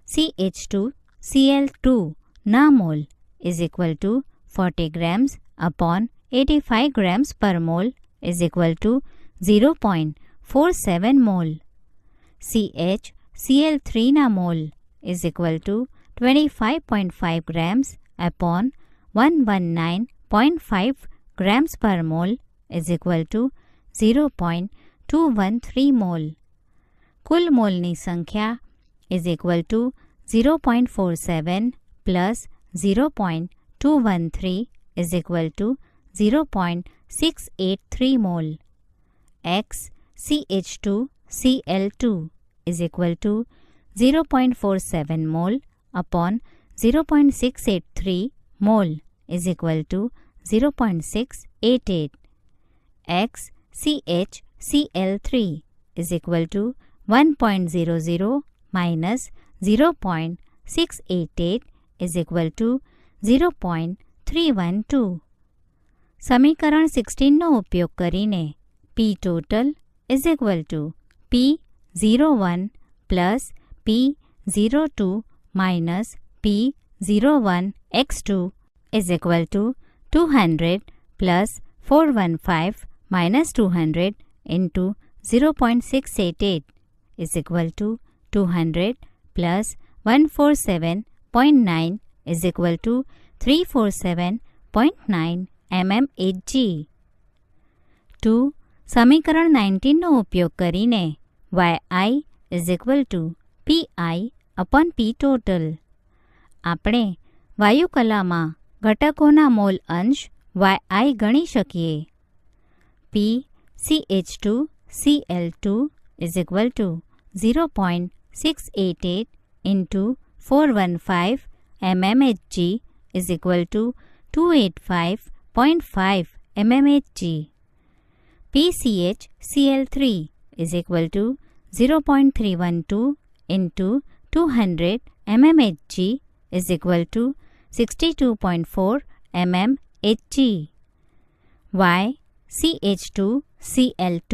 CH2Cl2 ના mall = 40 grams upon 85 grams per mall = 0.47 mall. CH-Cl3 ના mall = 25.5 grams upon 119.5 grams per mall = 0.213 mall. કુલ મોલની સંખ્યા = 0.47 + 0.213 = 0.683 mall. X CH2Cl2 = 0.47 mall upon 0.683 mall = 0.688. X CH-Cl3 = 1.00 minus 0.688 = 0.312. સમીકરણ 16નો ઉપયોગ કરીને P total = P01 plus P02 minus P01 x2 = 200 plus 415 minus 200 into 0.688 = 200 plus 147.9 = 347.9 mmHg. 2. સમીકરણ 19નો ઉપયોગ કરીને YI = PI upon P total. આપણે વાયુકલામાં ઘટકોના મોલ અંશ YI ગણી શકીએ. P CH2Cl2 = 0.688 into 415 mmHg = 285.5 mmHg. PCH-Cl3 = 0.312 into 200 mmHg is equal to 62.4 mmHg. Y CH2Cl2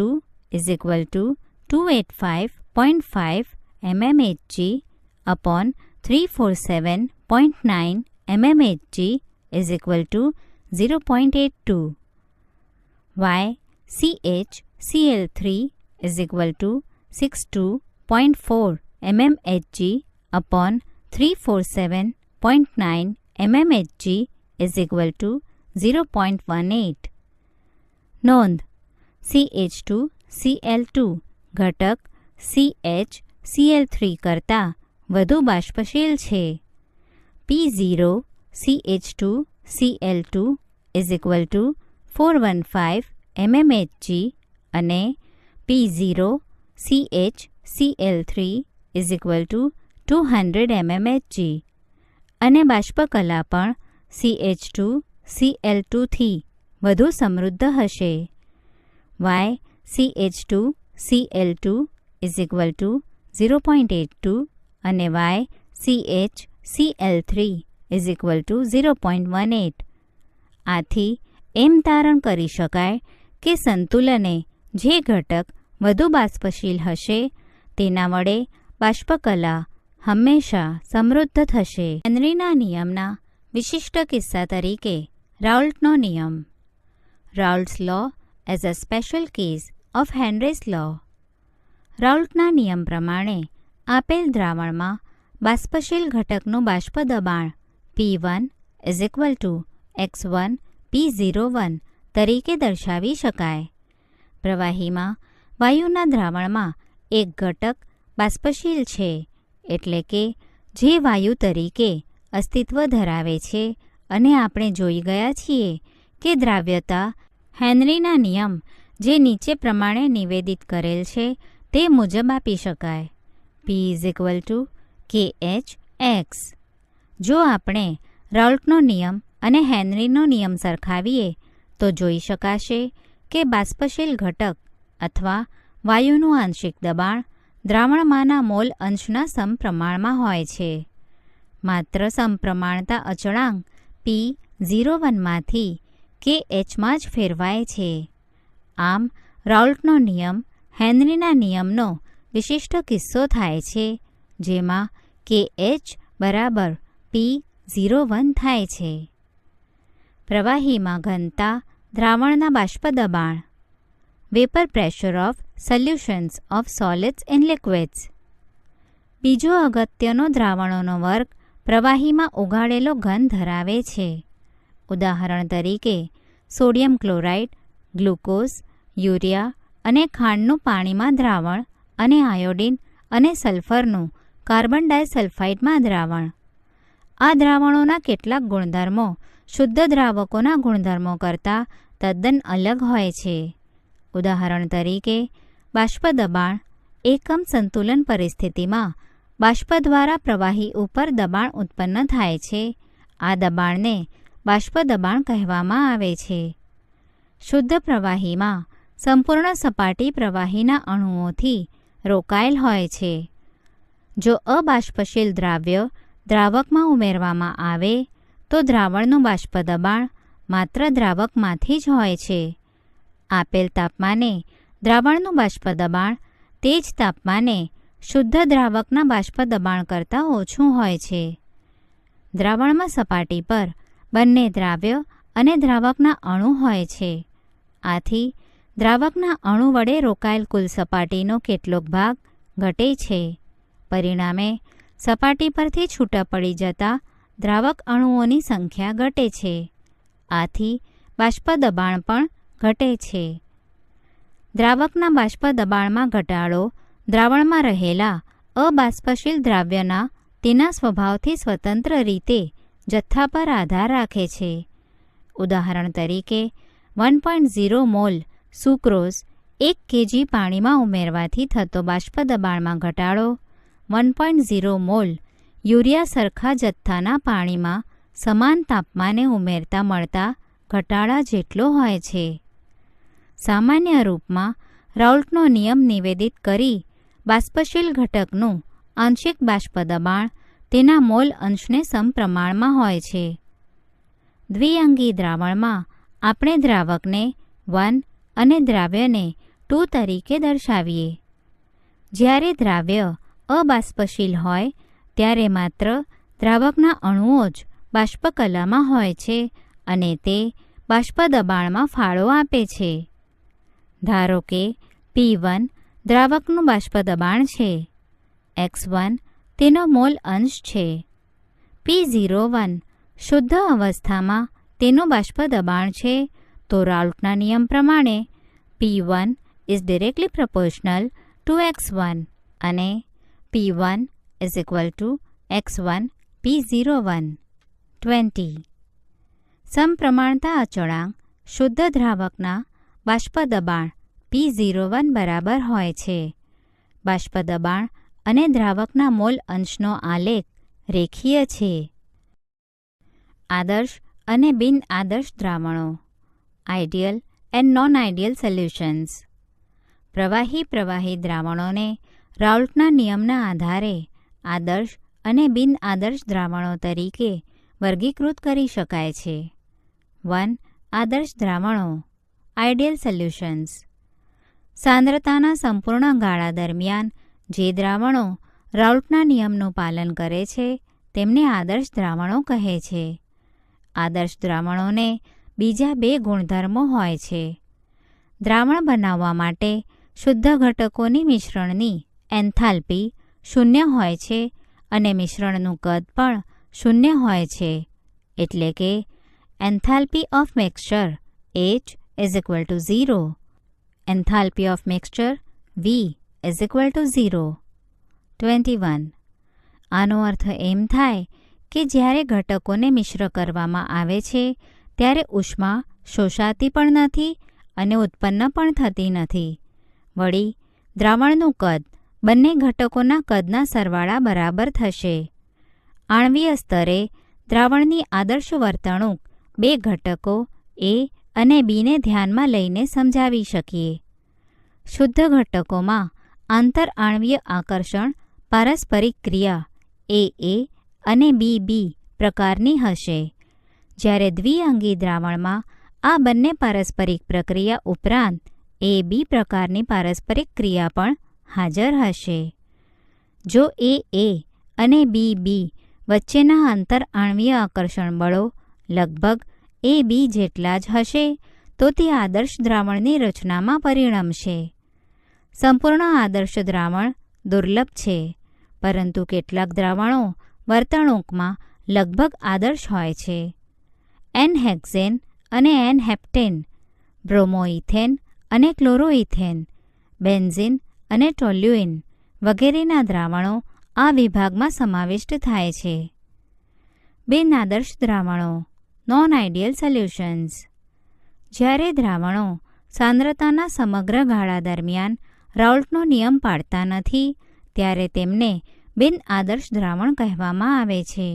is equal to 285.5 mmHg upon 347.9 mmHg is equal to 0.82. Y CHCl3 is equal to 62.4 mmHg upon 347.9 mmHg is equal to 0.18. નોંધ: CH2Cl2 ઘટક CHCl3 કરતાં વધુ બાષ્પશીલ છે. P0CH2Cl2 is equal to 415 mmHg અને P0CHCl3 is equal to 200 mmHg અને બાષ્પકલા પણ CH2Cl2 થી વધુ સમૃદ્ધ હશે. Y CH2Cl2 is equal to 0.82 અને Y CHCl3 is equal to 0.18. આથી એમ તારણ કરી શકાય કે સંતુલને જે ઘટક વધુ બાષ્પશીલ હશે તેના વડે બાષ્પકલા હંમેશા સમૃદ્ધ થશે. હેનરીના નિયમના વિશિષ્ટ કિસ્સા તરીકે રાઉલ્ટનો નિયમ. Raoult's law as a special case of Henry's law. રાઉલ્ટના નિયમ પ્રમાણે આપેલ દ્રાવણમાં બાષ્પશીલ ઘટકનું બાષ્પ દબાણ P1 is equal to X1 P01 તરીકે દર્શાવી શકાય. પ્રવાહીમાં વાયુના દ્રાવણમાં એક ઘટક બાષ્પશીલ છે, એટલે કે જે વાયુ તરીકે અસ્તિત્વ ધરાવે છે, અને આપણે જોઈ ગયા છીએ કે દ્રાવ્યતા હેનરીના નિયમ જે નીચે પ્રમાણે નિવેદિત કરેલ છે તે મુજબ આપી શકાય. P is equal to KHX. જો આપણે રાઉલ્ટનો નિયમ અને હેનરીનો નિયમ સરખાવીએ તો જોઈ શકાશે કે બાષ્પશીલ ઘટક અથવા વાયુનું આંશિક દબાણ દ્રાવણમાંના મોલ અંશના સમપ્રમાણમાં હોય છે. માત્ર સમપ્રમાણતા અચળાંક P01માંથી KHમાં જ ફેરવાય છે. આમ રાઉલ્ટનો નિયમ હેનરીના નિયમનો વિશિષ્ટ કિસ્સો થાય છે, જેમાં KH બરાબર P01 થાય છે. પ્રવાહીમાં ઘનતા દ્રાવણના બાષ્પ દબાણ. Vapour pressure of solutions of solids and liquids. બીજો અગત્યનો દ્રાવણોનો વર્ગ પ્રવાહીમાં ઓગાળેલો ઘન ધરાવે છે. ઉદાહરણ તરીકે સોડિયમ ક્લોરાઇડ, ગ્લુકોઝ, યુરિયા અને ખાંડનું પાણીમાં દ્રાવણ અને આયોડિન અને સલ્ફરનું કાર્બન ડાયસલ્ફાઇડમાં દ્રાવણ. આ દ્રાવણોના કેટલાક ગુણધર્મો શુદ્ધ દ્રાવકોના ગુણધર્મો કરતાં તદ્દન અલગ હોય છે. ઉદાહરણ તરીકે બાષ્પ દબાણ એકમ સંતુલન પરિસ્થિતિમાં બાષ્પ દ્વારા પ્રવાહી ઉપર દબાણ ઉત્પન્ન થાય છે. આ દબાણને બાષ્પ દબાણ કહેવામાં આવે છે. શુદ્ધ પ્રવાહીમાં સંપૂર્ણ સપાટી પ્રવાહીના અણુઓથી રોકાયેલ હોય છે. જો અબાષ્પશીલ દ્રાવ્ય દ્રાવકમાં ઉમેરવામાં આવે તો દ્રાવણનું બાષ્પ દબાણ માત્ર દ્રાવકમાંથી જ હોય છે. આપેલ તાપમાને દ્રાવણનું બાષ્પ દબાણ તે જ તાપમાને શુદ્ધ દ્રાવકના બાષ્પ દબાણ કરતાં ઓછું હોય છે. દ્રાવણમાં સપાટી પર બંને દ્રાવ્ય અને દ્રાવકના અણુ હોય છે. આથી દ્રાવકના અણુ વડે રોકાયેલ કુલ સપાટીનો કેટલોક ભાગ ઘટે છે. પરિણામે સપાટી પરથી છૂટા પડી જતા દ્રાવક અણુઓની સંખ્યા ઘટે છે. આથી બાષ્પ દબાણ પણ ઘટે છે. દ્રાવકના બાષ્પ દબાણમાં ઘટાડો દ્રાવણમાં રહેલા અબાષ્પશીલ દ્રાવ્યના તેના સ્વભાવથી સ્વતંત્ર રીતે જથ્થા પર આધાર રાખે છે. ઉદાહરણ તરીકે 1.0 મોલ સુક્રોઝ 1 kg પાણીમાં ઉમેરવાથી થતો બાષ્પ દબાણમાં ઘટાડો 1.0 મોલ યુરિયા સરખા જથ્થાના પાણીમાં સમાન તાપમાને ઉમેરતા મળતા ઘટાડા જેટલો હોય છે. સામાન્ય રૂપમાં રાઉલ્ટનો નિયમ નિવેદિત કરી બાષ્પશીલ ઘટકનું આંશિક બાષ્પ દબાણ તેના મોલ અંશને સમપ્રમાણમાં હોય છે. દ્વિઅંગી દ્રાવણમાં આપણે દ્રાવકને 1 અને દ્રાવ્યને 2 તરીકે દર્શાવીએ. જ્યારે દ્રાવ્ય અબાષ્પશીલ હોય ત્યારે માત્ર દ્રાવકના અણુઓ જ બાષ્પકલામાં હોય છે અને તે બાષ્પ દબાણમાં ફાળો આપે છે. ધારો કે P1 દ્રાવકનું બાષ્પ દબાણ છે, X1 તેનો મોલ અંશ છે, P01 શુદ્ધ અવસ્થામાં તેનું બાષ્પ દબાણ છે, તો રાઉલ્ટના નિયમ પ્રમાણે P1 is directly proportional to X1 અને P1 is equal to X1 P01. 20. સમપ્રમાણતા અચળાંક શુદ્ધ દ્રાવકના બાષ્પ દબાણ P01 બરાબર હોય છે. બાષ્પ દબાણ અને દ્રાવકના મોલ અંશનો આલેખ રેખીય છે. આદર્શ અને બિન આદર્શ દ્રાવણો, ideal and non ideal solutions. પ્રવાહી દ્રાવણોને રાઉલ્ટના નિયમના આધારે આદર્શ અને બિન આદર્શ દ્રાવણો તરીકે વર્ગીકૃત કરી શકાય છે. 1. આદર્શ દ્રાવણો, આઇડિયલ સોલ્યુશન્સ. સાંદ્રતાના સંપૂર્ણ ગાળા દરમિયાન જે દ્રાવણો રાઉલ્ટના નિયમનું પાલન કરે છે તેમને આદર્શ દ્રાવણો કહે છે. આદર્શ દ્રાવણોને બીજા 2 ગુણધર્મો હોય છે. દ્રાવણ બનાવવા માટે શુદ્ધ ઘટકોની મિશ્રણની એન્થાલ્પી 0 હોય છે અને મિશ્રણનું કદ પણ 0 હોય છે. એટલે કે enthalpy of mixture H is equal to 0. Enthalpy of mixture V is equal to 0. 21. આનો અર્થ એમ થાય કે જ્યારે ઘટકોને મિશ્ર કરવામાં આવે છે ત્યારે ઉષ્મા શોષાતી પણ નથી અને ઉત્પન્ન પણ થતી નથી. વળી દ્રાવણનું કદ બંને ઘટકોના કદના સરવાળા બરાબર થશે. આણ્વીય સ્તરે દ્રાવણની આદર્શ વર્તણૂક 2 ઘટકો A અને Bને ધ્યાનમાં લઈને સમજાવી શકીએ. શુદ્ધ ઘટકોમાં આંતર આણ્વીય આકર્ષણ પારસ્પરિક ક્રિયા AA અને BB પ્રકારની હશે. જ્યારે દ્વિઅંગી દ્રાવણમાં આ બંને પારસ્પરિક પ્રક્રિયા ઉપરાંત AB પ્રકારની પારસ્પરિક ક્રિયા પણ હાજર હશે. જો AA અને BB વચ્ચેના આંતર આણ્વીય આકર્ષણ બળો લગભગ AB જેટલા જ હશે તો તે આદર્શ દ્રાવણની રચનામાં પરિણમશે. સંપૂર્ણ આદર્શ દ્રાવણ દુર્લભ છે, પરંતુ કેટલાક દ્રાવણો વર્તણૂકમાં લગભગ આદર્શ હોય છે. N-હેક્ઝેન અને N-હેપ્ટેન, બ્રોમોઇથેન અને ક્લોરોઇથેન, બેન્ઝીન અને ટોલ્યુઇન વગેરેના દ્રાવણો આ વિભાગમાં સમાવિષ્ટ થાય છે. બિન આદર્શ દ્રાવણો, નોન આઇડિયલ સોલ્યુશન્સ. જ્યારે દ્રાવણો સાંદ્રતાના સમગ્ર ગાળા દરમિયાન રાઉલ્ટનો નિયમ પાળતા નથી ત્યારે તેમને બિન આદર્શ દ્રાવણ કહેવામાં આવે છે.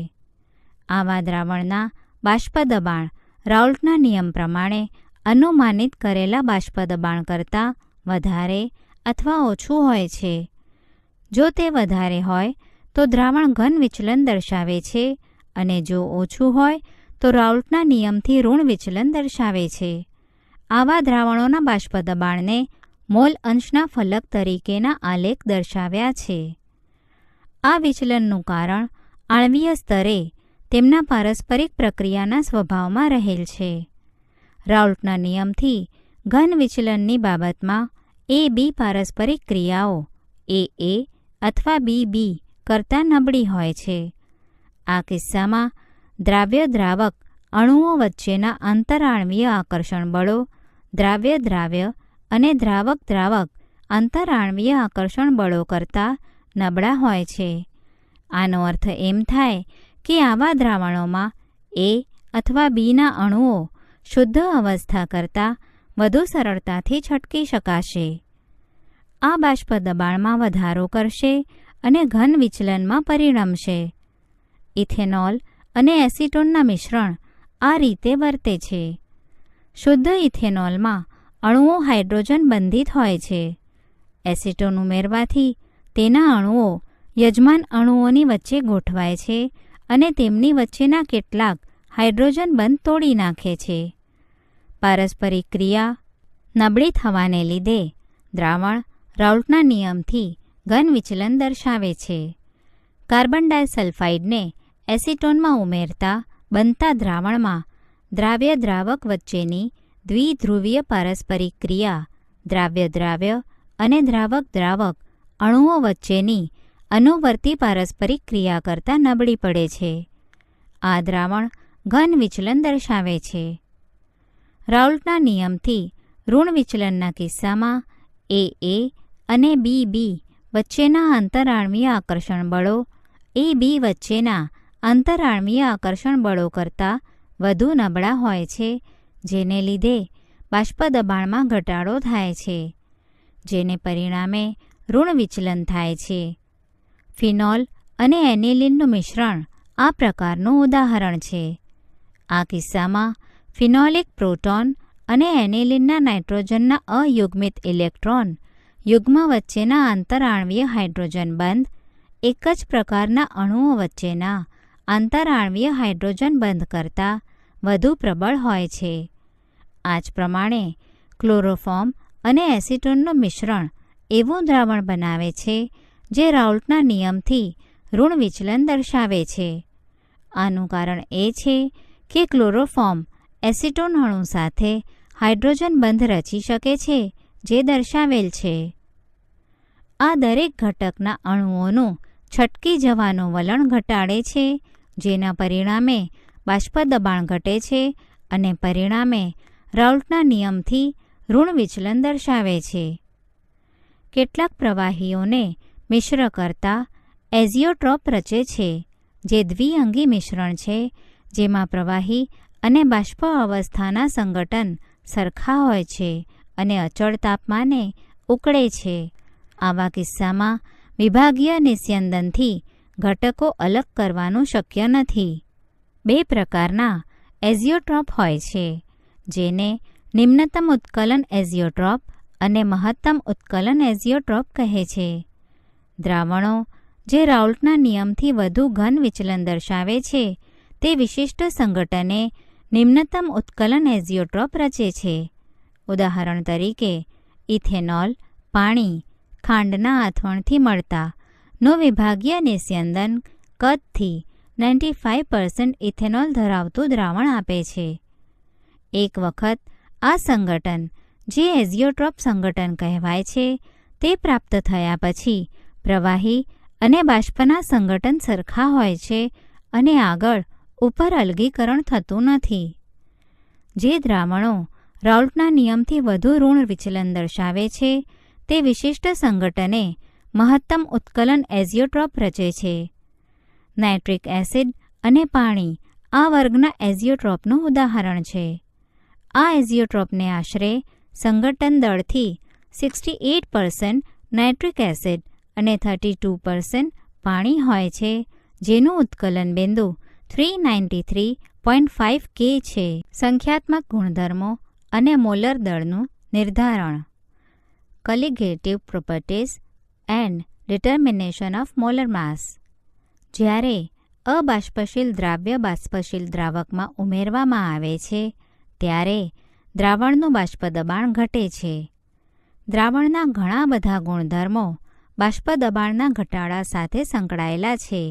આવા દ્રાવણના બાષ્પ દબાણ રાઉલ્ટના નિયમ પ્રમાણે અનુમાનિત કરેલા બાષ્પ દબાણ કરતાં વધારે અથવા ઓછું હોય છે. જો તે વધારે હોય તો દ્રાવણ ઘન વિચલન દર્શાવે છે અને જો ઓછું હોય તો રાઉલ્ટના નિયમથી ઋણ વિચલન દર્શાવે છે. આવા દ્રાવણોના બાષ્પ દબાણને મોલ અંશના ફલક તરીકેના આલેખ દર્શાવ્યા છે. આ વિચલનનું કારણ આણ્વીય સ્તરે તેમના પારસ્પરિક પ્રક્રિયાના સ્વભાવમાં રહેલ છે. રાઉલ્ટના નિયમથી ઘન વિચલનની બાબતમાં AB પારસ્પરિક ક્રિયાઓ AA અથવા BB કરતાં નબળી હોય છે. આ કિસ્સામાં દ્રાવ્ય દ્રાવક અણુઓ વચ્ચેના આંતરઆણ્વીય આકર્ષણ બળો દ્રાવ્ય અને દ્રાવક આંતરઆણ્વીય આકર્ષણ બળો કરતાં નબળા હોય છે. આનો અર્થ એમ થાય કે આવા દ્રાવણોમાં A અથવા Bના અણુઓ શુદ્ધ અવસ્થા કરતાં વધુ સરળતાથી છટકી શકાશે. આ બાષ્પ દબાણમાં વધારો કરશે અને ઘન વિચલનમાં પરિણમશે. ઇથેનોલ અને એસિટોનના મિશ્રણ આ રીતે વર્તે છે. શુદ્ધ ઇથેનોલમાં અણુઓ હાઇડ્રોજન બંધિત હોય છે. એસિટોન ઉમેરવાથી તેના અણુઓ યજમાન અણુઓની વચ્ચે ગોઠવાય છે અને તેમની વચ્ચેના કેટલાક હાઇડ્રોજન બંધ તોડી નાખે છે. પારસ્પરિક ક્રિયા નબળી થવાને લીધે દ્રાવણ રાઉલ્ટના નિયમથી ઘન વિચલન દર્શાવે છે. કાર્બન ડાયસલ્ફાઇડને એસિટોનમાં ઉમેરતા બનતા દ્રાવણમાં દ્રાવ્ય દ્રાવક વચ્ચેની દ્વિધ્રુવીય પારસ્પરિક ક્રિયા દ્રાવ્ય દ્રાવ્ય અને દ્રાવક દ્રાવક અણુઓ વચ્ચેની અનુવર્તી પારસ્પરિક ક્રિયા કરતાં નબળી પડે છે. આ દ્રાવણ ઘન વિચલન દર્શાવે છે. રાઉલ્ટના નિયમથી ઋણ વિચલનના કિસ્સામાં AA અને BB વચ્ચેના આંતરાણવીય આકર્ષણ બળો AB વચ્ચેના આંતરાણવીય આકર્ષણ બળો કરતાં વધુ નબળા હોય છે, જેને લીધે બાષ્પ દબાણમાં ઘટાડો થાય છે, જેને પરિણામે ઋણ વિચલન થાય છે. ફિનોલ અને એનિલિનનું મિશ્રણ આ પ્રકારનું ઉદાહરણ છે. આ કિસ્સામાં ફિનોલિક પ્રોટોન અને એનિલિનના નાઇટ્રોજનના અયુગ્મિત ઇલેક્ટ્રોન યુગ્મ વચ્ચેના આંતરાણવીય હાઇડ્રોજન બંધ એક જ પ્રકારના અણુઓ વચ્ચેના આંતરાણવીય હાઇડ્રોજન બંધ કરતાં વધુ પ્રબળ હોય છે. આ જ પ્રમાણે ક્લોરોફોર્મ અને એસિટોનનું મિશ્રણ એવું દ્રાવણ બનાવે છે જે રાઉલ્ટના નિયમથી ઋણ વિચલન દર્શાવે છે. આનું કારણ એ છે કે ક્લોરોફોર્મ એસિટોન અણુ સાથે હાઇડ્રોજન બંધ રચી શકે છે, જે દર્શાવેલ છે. આ દરેક ઘટકના અણુઓનું છટકી જવાનું વલણ ઘટાડે છે, જેના પરિણામે બાષ્પ દબાણ ઘટે છે અને પરિણામે રાઉલ્ટના નિયમથી ઋણ વિચલન દર્શાવે છે. કેટલાક પ્રવાહીઓને મિશ્ર કરતા એઝિયોટ્રોપ રચે છે, જે દ્વિઅંગી મિશ્રણ છે જેમાં પ્રવાહી અને બાષ્પ અવસ્થાના સંગઠન સરખા હોય છે અને અચળ તાપમાને ઉકળે છે. આવા કિસ્સામાં વિભાગીય નિસ્યંદનથી ઘટકો અલગ કરવાનું શક્ય નથી. બે પ્રકારના એઝિયોટ્રોપ હોય છે, જેને નિમ્નતમ ઉત્કલન એઝિયોટ્રોપ અને મહત્તમ ઉત્કલન એઝિયોટ્રોપ કહે છે. દ્રાવણો જે રાઉલ્ટના નિયમથી વધુ ઘન વિચલન દર્શાવે છે તે વિશિષ્ટ સંગઠને નિમ્નતમ ઉત્કલન એઝિયોટ્રોપ રચે છે. ઉદાહરણ તરીકે ઇથેનોલ પાણી ખાંડના આથવણથી મળતા નો વિભાગીય નિસ્યંદન કદથી 95% ઇથેનોલ ધરાવતું દ્રાવણ આપે છે. એક વખત આ સંગઠન, જે એઝિયોટ્રોપ સંગઠન કહેવાય છે, તે પ્રાપ્ત થયા પછી પ્રવાહી અને બાષ્પના સંગઠન સરખા હોય છે અને આગળ ઉપર અલગીકરણ થતું નથી. જે દ્રાવણો રાઉલ્ટના નિયમથી વધુ ઋણ વિચલન દર્શાવે છે તે વિશિષ્ટ સંગઠને મહત્તમ ઉત્કલન એઝિયોટ્રોપ રચે છે. નાઇટ્રિક એસિડ અને પાણી આ વર્ગના એઝિયોટ્રોપનું ઉદાહરણ છે. આ એઝિયોટ્રોપને આશરે સંગઠન દળથી 68% નાઇટ્રિક એસિડ અને 32% પાણી હોય છે, જેનું ઉત્કલન બિંદુ 393.5 K છે. સંખ્યાત્મક ગુણધર્મો અને મોલર દળનું નિર્ધારણ. Colligative properties and determination of molar mass. જ્યારે અબાષ્પશીલ દ્રાવ્ય બાષ્પશીલ દ્રાવકમાં ઉમેરવામાં આવે છે ત્યારે દ્રાવણનું બાષ્પ દબાણ ઘટે છે. દ્રાવણના ઘણા બધા ગુણધર્મો બાષ્પ દબાણના ઘટાડા સાથે સંકળાયેલા છે.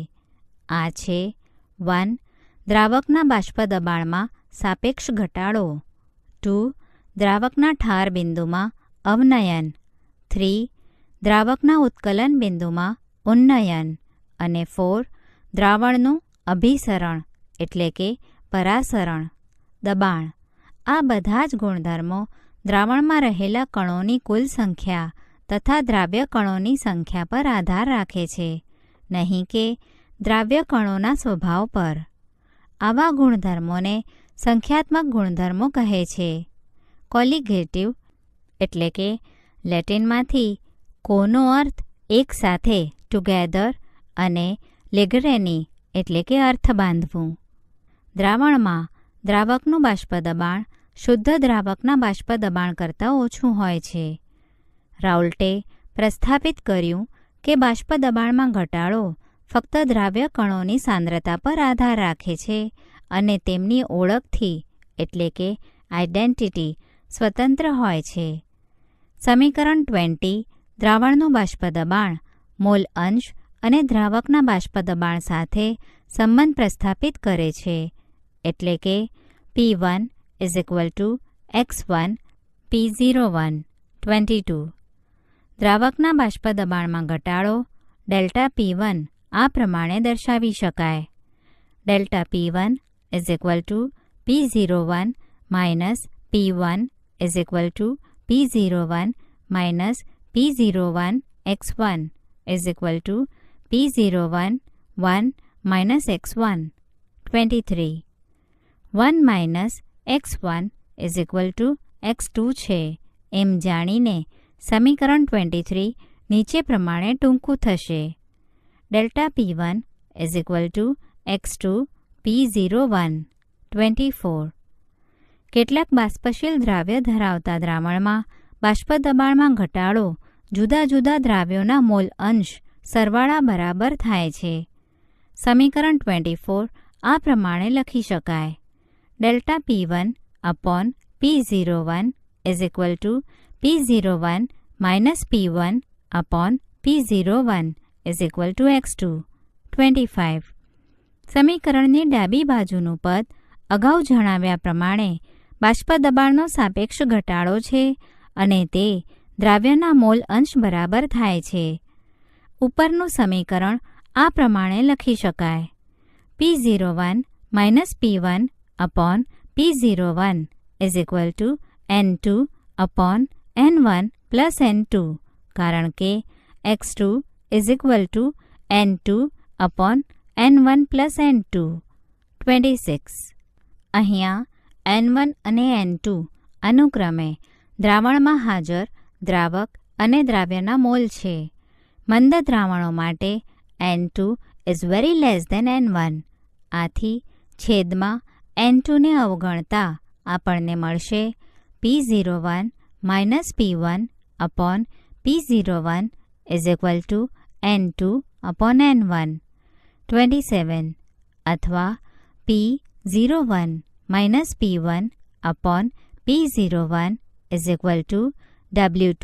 આ છે 1. દ્રાવકના બાષ્પ દબાણમાં સાપેક્ષ ઘટાડો. 2. દ્રાવકના ઠાર બિંદુમાં અવનયન. 3. દ્રાવકના ઉત્કલન બિંદુમાં ઉન્નયન. અને 4. દ્રાવણનું અભિસરણ એટલે કે પરાસરણ દબાણ. આ બધા જ ગુણધર્મો દ્રાવણમાં રહેલા કણોની કુલ સંખ્યા તથા દ્રાવ્ય કણોની સંખ્યા પર આધાર રાખે છે, નહીં કે દ્રાવ્ય કણોના સ્વભાવ પર. આવા ગુણધર્મોને સંખ્યાત્મક ગુણધર્મો કહે છે. કોલિગેટિવ એટલે કે લેટિનમાંથી કોનો અર્થ એક સાથે ટુગેધર અને લેગરેની એટલે કે અર્થ બાંધવું. દ્રાવણમાં દ્રાવકનું બાષ્પ દબાણ શુદ્ધ દ્રાવકના બાષ્પ દબાણ કરતાં ઓછું હોય છે. રાઉલ્ટે પ્રસ્થાપિત કર્યું કે બાષ્પ દબાણમાં ઘટાડો ફક્ત દ્રાવ્ય કણોની સાંદ્રતા પર આધાર રાખે છે અને તેમની ઓળખથી એટલે કે આઇડેન્ટિટી સ્વતંત્ર હોય છે. સમીકરણ 20 દ્રાવણનું બાષ્પ દબાણ, મોલ અંશ અને દ્રાવકના બાષ્પ દબાણ સાથે સંબંધ પ્રસ્થાપિત કરે છે એટલે કે P1 = X1 P01 22. દ્રાવકના બાષ્પ દબાણમાં ઘટાડો ડેલ્ટા P1 આ પ્રમાણે દર્શાવી શકાય. Delta P1 = P01 - P1 = P01 - P01 X1 = P01 1 - X1 23. 1 - X1 = X2 છે એમ જાણીને સમીકરણ 23 નીચે પ્રમાણે ટૂંકું થશે. Delta P1 = X2 P01 24. કેટલાક બાષ્પશીલ દ્રાવ્ય ધરાવતા દ્રાવણમાં બાષ્પ દબાણમાં ઘટાડો જુદા જુદા દ્રાવ્યોના મોલ અંશ સરવાળા બરાબર થાય છે. સમીકરણ 24 આ પ્રમાણે લખી શકાય. Delta P1 / P01 = P01 - P1 / P01 = X2 25. સમીકરણની ડાબી બાજુનું પદ અગાઉ જણાવ્યા પ્રમાણે બાષ્પ દબાણનો સાપેક્ષ ઘટાડો છે અને તે દ્રાવ્યના મોલ અંશ બરાબર થાય છે. ઉપરનું સમીકરણ આ પ્રમાણે લખી શકાય. P01 - P1 / P01 = N2 / N1 + N2 કારણ કે X2 = N2 / N1 + N2 26. અહીંયા N1 અને N2 અનુક્રમે દ્રાવણમાં હાજર દ્રાવક અને દ્રાવ્યના મોલ છે. મંદ દ્રાવણો માટે N2 < N1. આથી છેદમાં N2 ને અવગણતા આપણને મળશે P01 - P1 / P01 = N2 / N1 27 અથવા P01 - P1 / P01 = W2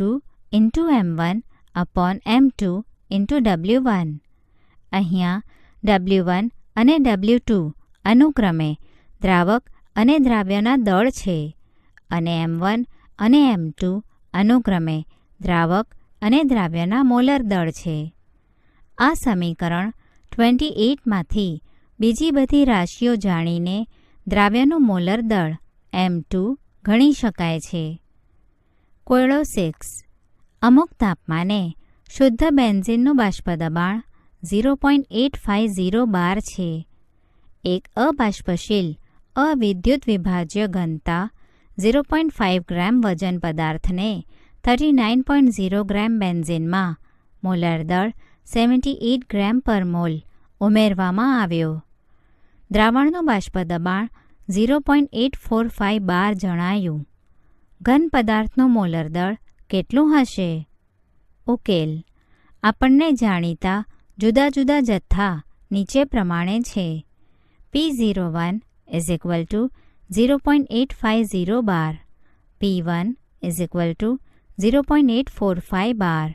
× M1 / M2 × W1. અહીંયા W1 અને W2 અનુક્રમે દ્રાવક અને દ્રાવ્યના દળ છે અને M1 અને M2 અનુક્રમે દ્રાવક અને દ્રાવ્યના મોલર દળ છે. આ સમીકરણ 28માંથી બીજી બધી રાશિઓ જાણીને દ્રાવ્યનું મોલર દળ M2 ગણી શકાય છે. કોયડો 6. અમુક તાપમાને શુદ્ધ બેન્ઝીનનું બાષ્પ દબાણ 0.850 બાર છે. એક અબાષ્પશીલ અવિદ્યુત વિભાજ્ય ઘનતા 0.5 ગ્રામ વજન પદાર્થને 39.0 ગ્રામ બેન્ઝીનમાં મોલર દળ 78 ગ્રામ પર મોલ ઉમેરવામાં આવ્યો. દ્રાવણનું બાષ્પ દબાણ 0.845 બાર જણાયું. ઘન પદાર્થનું મોલર દળ કેટલું હશે? ઉકેલ. આપણને જાણીતા જુદા જુદા જથ્થા નીચે પ્રમાણે છે. P01 = 0.850 બાર, P1 = 0.845 બાર,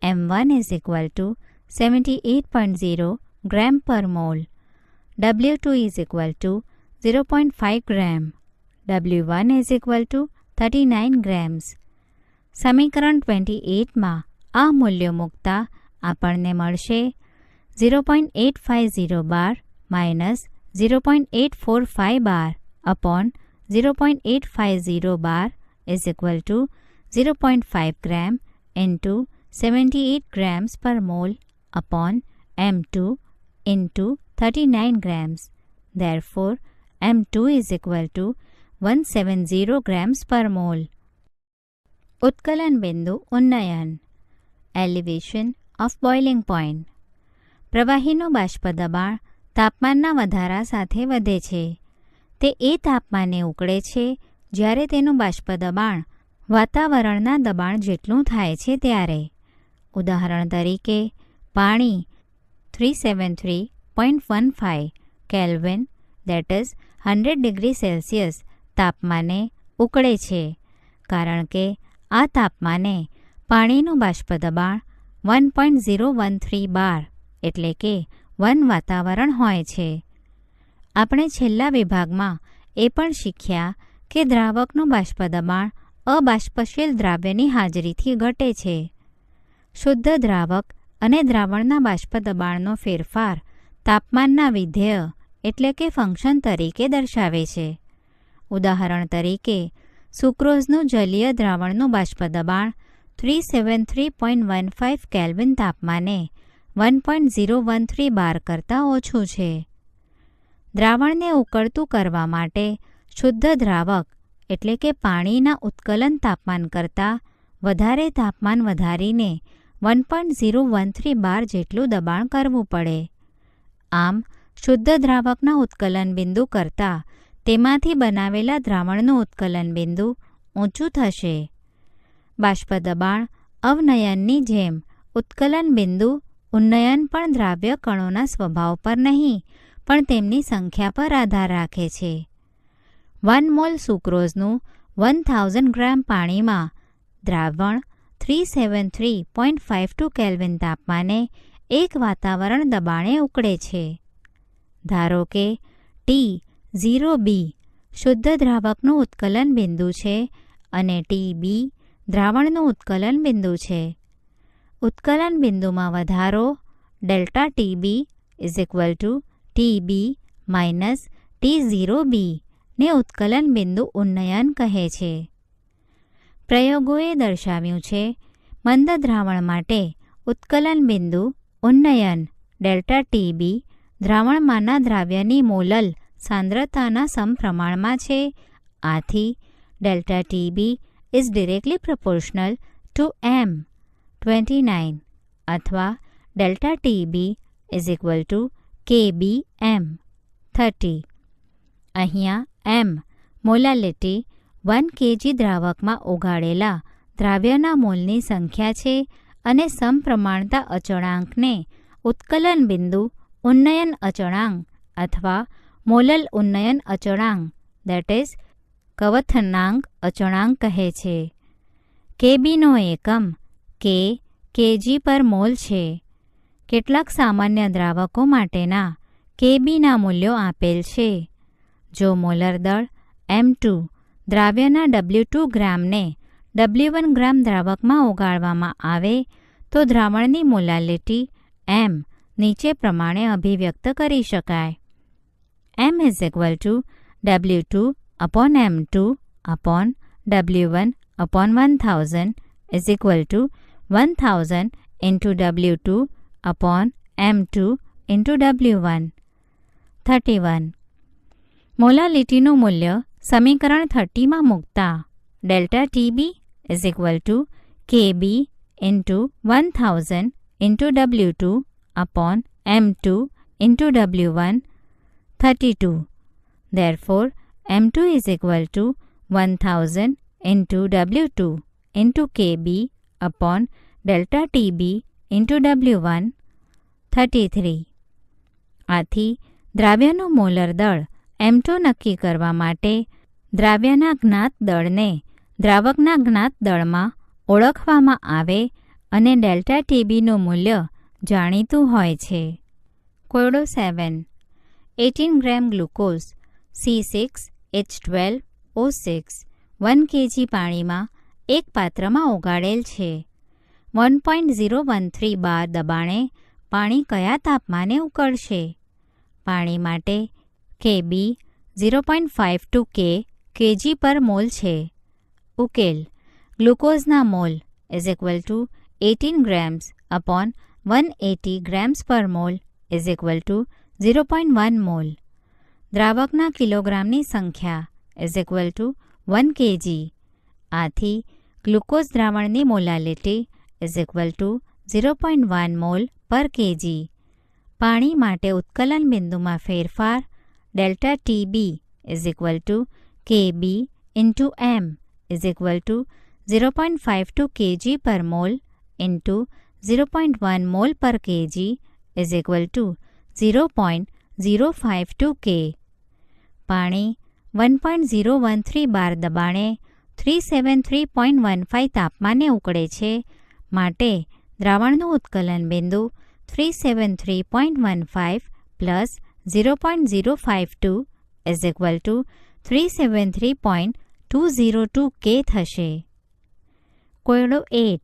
M1 = 78.0 ગ્રામ પર મોલ, W2 = 0.5 ગ્રામ, W1 = 39 ગ્રામ્સ. સમીકરણ 28માં આ મૂલ્યો મૂકતા આપણને મળશે 0.850 બાર માઇનસ 0.845 બાર અપોન 0.850 બાર = 0.5 ગ્રામ into 78 grams per mall upon M2 into 39 grams. Therefore, M2 = 170 grams per mole. ઉત્કલન બિંદુ ઉન્નયન. Elevation of boiling point. પ્રવાહીનું બાષ્પ દબાણ તાપમાનના વધારા સાથે વધે છે. તે એ તાપમાને ઉકળે છે જ્યારે તેનું બાષ્પ દબાણ વાતાવરણના દબાણ જેટલું થાય છે ત્યારે. ઉદાહરણ તરીકે પાણી 373.15 kelvin that is 100 degree Celsius તાપમાને ઉકળે છે, કારણ કે આ તાપમાને પાણીનું બાષ્પ દબાણ 1.013 બાર એટલે કે 1 વાતાવરણ હોય છે. આપણે છેલ્લા વિભાગમાં એ પણ શીખ્યા કે દ્રાવકનું બાષ્પ દબાણ અબાષ્પશીલ દ્રાવ્યની હાજરીથી ઘટે છે. શુદ્ધ દ્રાવક અને દ્રાવણના બાષ્પ દબાણનો ફેરફાર તાપમાનના વિધેય એટલે કે ફંક્શન તરીકે દર્શાવે છે. ઉદાહરણ તરીકે સુક્રોઝનું જલીય દ્રાવણનું બાષ્પ દબાણ 373.15 કેલ્વિન તાપમાને 1.013 બાર કરતાં ઓછું છે. દ્રાવણને ઉકળતું કરવા માટે શુદ્ધ દ્રાવક એટલે કે પાણીના ઉત્કલન તાપમાન કરતાં વધારે તાપમાન વધારીને 1.013 બાર જેટલું દબાણ કરવું પડે. આમ શુદ્ધ દ્રાવકના ઉત્કલન બિંદુ કરતાં તેમાંથી બનાવેલા દ્રાવણનું ઉત્કલન બિંદુ ઊંચું થશે. બાષ્પ દબાણ અવનયનની જેમ ઉત્કલન બિંદુ ઉન્નયન પણ દ્રાવ્ય કણોના સ્વભાવ પર નહીં પણ તેમની સંખ્યા પર આધાર રાખે છે. 1 મોલ સુક્રોઝનું 1000 ગ્રામ પાણીમાં દ્રાવણ 373.52 કેલ્વિન તાપમાને 1 વાતાવરણ દબાણે ઉકળે છે. ધારો કે T0B શુદ્ધ દ્રાવકનું ઉત્કલન બિંદુ છે અને TB દ્રાવણનું ઉત્કલન બિંદુ છે. ઉત્કલન બિંદુમાં વધારો ડેલ્ટા TB TB T0B ને ઉત્કલન બિંદુ ઉન્નયન કહે છે. પ્રયોગોએ દર્શાવ્યું છે મંદ દ્રાવણ માટે ઉત્કલન બિંદુ ઉન્નયન ડેલ્ટા TB દ્રાવણમાંના દ્રાવ્યની મોલલ સાંદ્રતાના સમપ્રમાણમાં છે. આથી delta TB is directly proportional two M29 અથવા delta TB is equal two KBM 30. અહીંયા M મોલાલિટી 1 kg દ્રાવકમાં ઓગાળેલા દ્રાવ્યના મોલની સંખ્યા છે અને સમપ્રમાણતા અચળાંકને ઉત્કલન બિંદુ ઉન્નયન અચળાંક અથવા મોલલ ઉન્નયન અચળાંક દેટ ઇઝ કવથનાંક અચળાંક કહે છે. KBનો એકમ kg પર મોલ છે. કેટલાક સામાન્ય દ્રાવકો માટેના KBના મૂલ્યો આપેલ છે. જો મોલર દળ M2 દ્રાવ્યના W2 ગ્રામને W1 ગ્રામ દ્રાવકમાં ઓગાળવામાં આવે તો દ્રાવણની મોલાલિટી M નીચે પ્રમાણે અભિવ્યક્ત કરી શકાય. M is equal two W2 upon M2 upon W1 upon 1000 is equal to 1000 into W2 upon M2 into W1. 31. મોલાલિટીનું મૂલ્ય સમીકરણ 30માં મૂકતા delta TB is equal to KB into 1000 into W2 upon M2 into W1. 32. Therefore, M2 is equal to 1000 into W2 into KB upon delta TB into W1. 33. આથી દ્રાવ્યનું મોલર દળ M2 નક્કી કરવા માટે દ્રાવ્યના જ્ઞાત દળને દ્રાવકના જ્ઞાત દળમાં ઓળખવામાં આવે અને ડેલ્ટા TBનું મૂલ્ય જાણીતું હોય છે. કોયડો 7. 18 ગ્રામ ગ્લુકોઝ C6H12O6 1 kg પાણીમાં એક પાત્રમાં ઓગાળેલ છે. 1.013 બાર દબાણે પાણી કયા તાપમાને ઉકળશે? પાણી માટે KB 0.52 kg પર મોલ છે. ઉકેલ ગ્લુકોઝના mole is equal to 18 grams upon 180 grams per mole is equal to 0.1 mole. દ્રાવકના કિલોગ્રામની સંખ્યા ઇઝ ઇક્વલ ટુ 1 kg. આથી ગ્લુકોઝ દ્રાવણની molality is equal to 0.1 mole per kg. પાણી માટે ઉત્કલન બિંદુમાં ફેરફાર delta TB is equal to KB into M is equal to 0.52 kg per mole into 0.1 mole per kg is equal to 0.052 K. પાણી 1.013 બાર દબાણે 373.15 તાપમાને ઉકળે છે, માટે દ્રાવણનું ઉત્કલન બિંદુ 373.15 plus 0.052 is equal two 373.202 K થશે. કોયડો 8.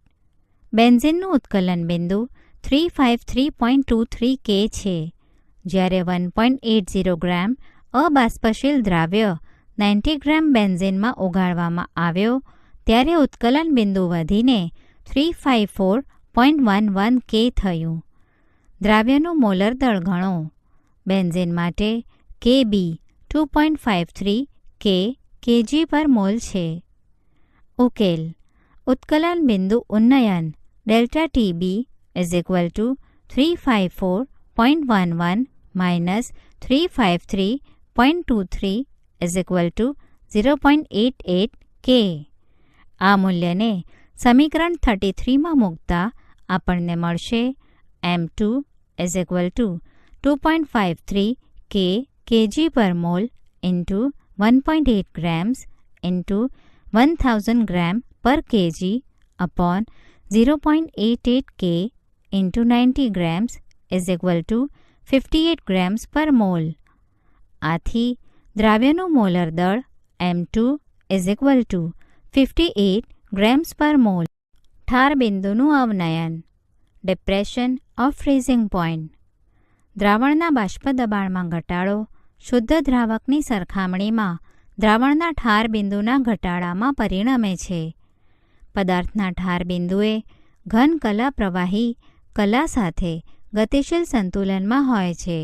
બેન્ઝીનનું ઉત્કલન બિંદુ 353.23 K છે. જ્યારે 1.80 ગ્રામ અબાષ્પશીલ દ્રાવ્ય 90 ગ્રામ બેન્ઝીનમાં ઓગાળવામાં આવ્યો ત્યારે ઉત્કલન બિંદુ વધીને 354.11 K થયું. દ્રાવ્યનું મોલર દળ ગણો. બેન્ઝીન માટે Kb 2.53 K kg per mole છે. ઉકેલ. ઉત્કલન બિંદુ ઉન્નયન delta TB is equal to 354.11 minus 353.23 is equal to 0.88 K. આ મૂલ્યને સમીકરણ 33માં મૂકતા આપણને મળશે M2 is equal two 2.53 K kg per mole into 1.8 grams into 1000 ગ્રામ પર kg upon 0.88 K into 90 grams is equal two 58 grams per mall. આથી દ્રાવ્યનું મોલર દળ M2 is equal two 58 grams per mole. ઠાર બિંદુનું અવનયન ડિપ્રેશન ઓફ ફ્રીઝિંગ પોઈન્ટ. દ્રાવણના બાષ્પ દબાણમાં ઘટાડો શુદ્ધ દ્રાવકની સરખામણીમાં દ્રાવણના ઠાર બિંદુના ઘટાડામાં પરિણમે છે. પદાર્થના ઠાર બિંદુએ ઘન કલા પ્રવાહી કલા સાથે ગતિશીલ સંતુલનમાં હોય છે.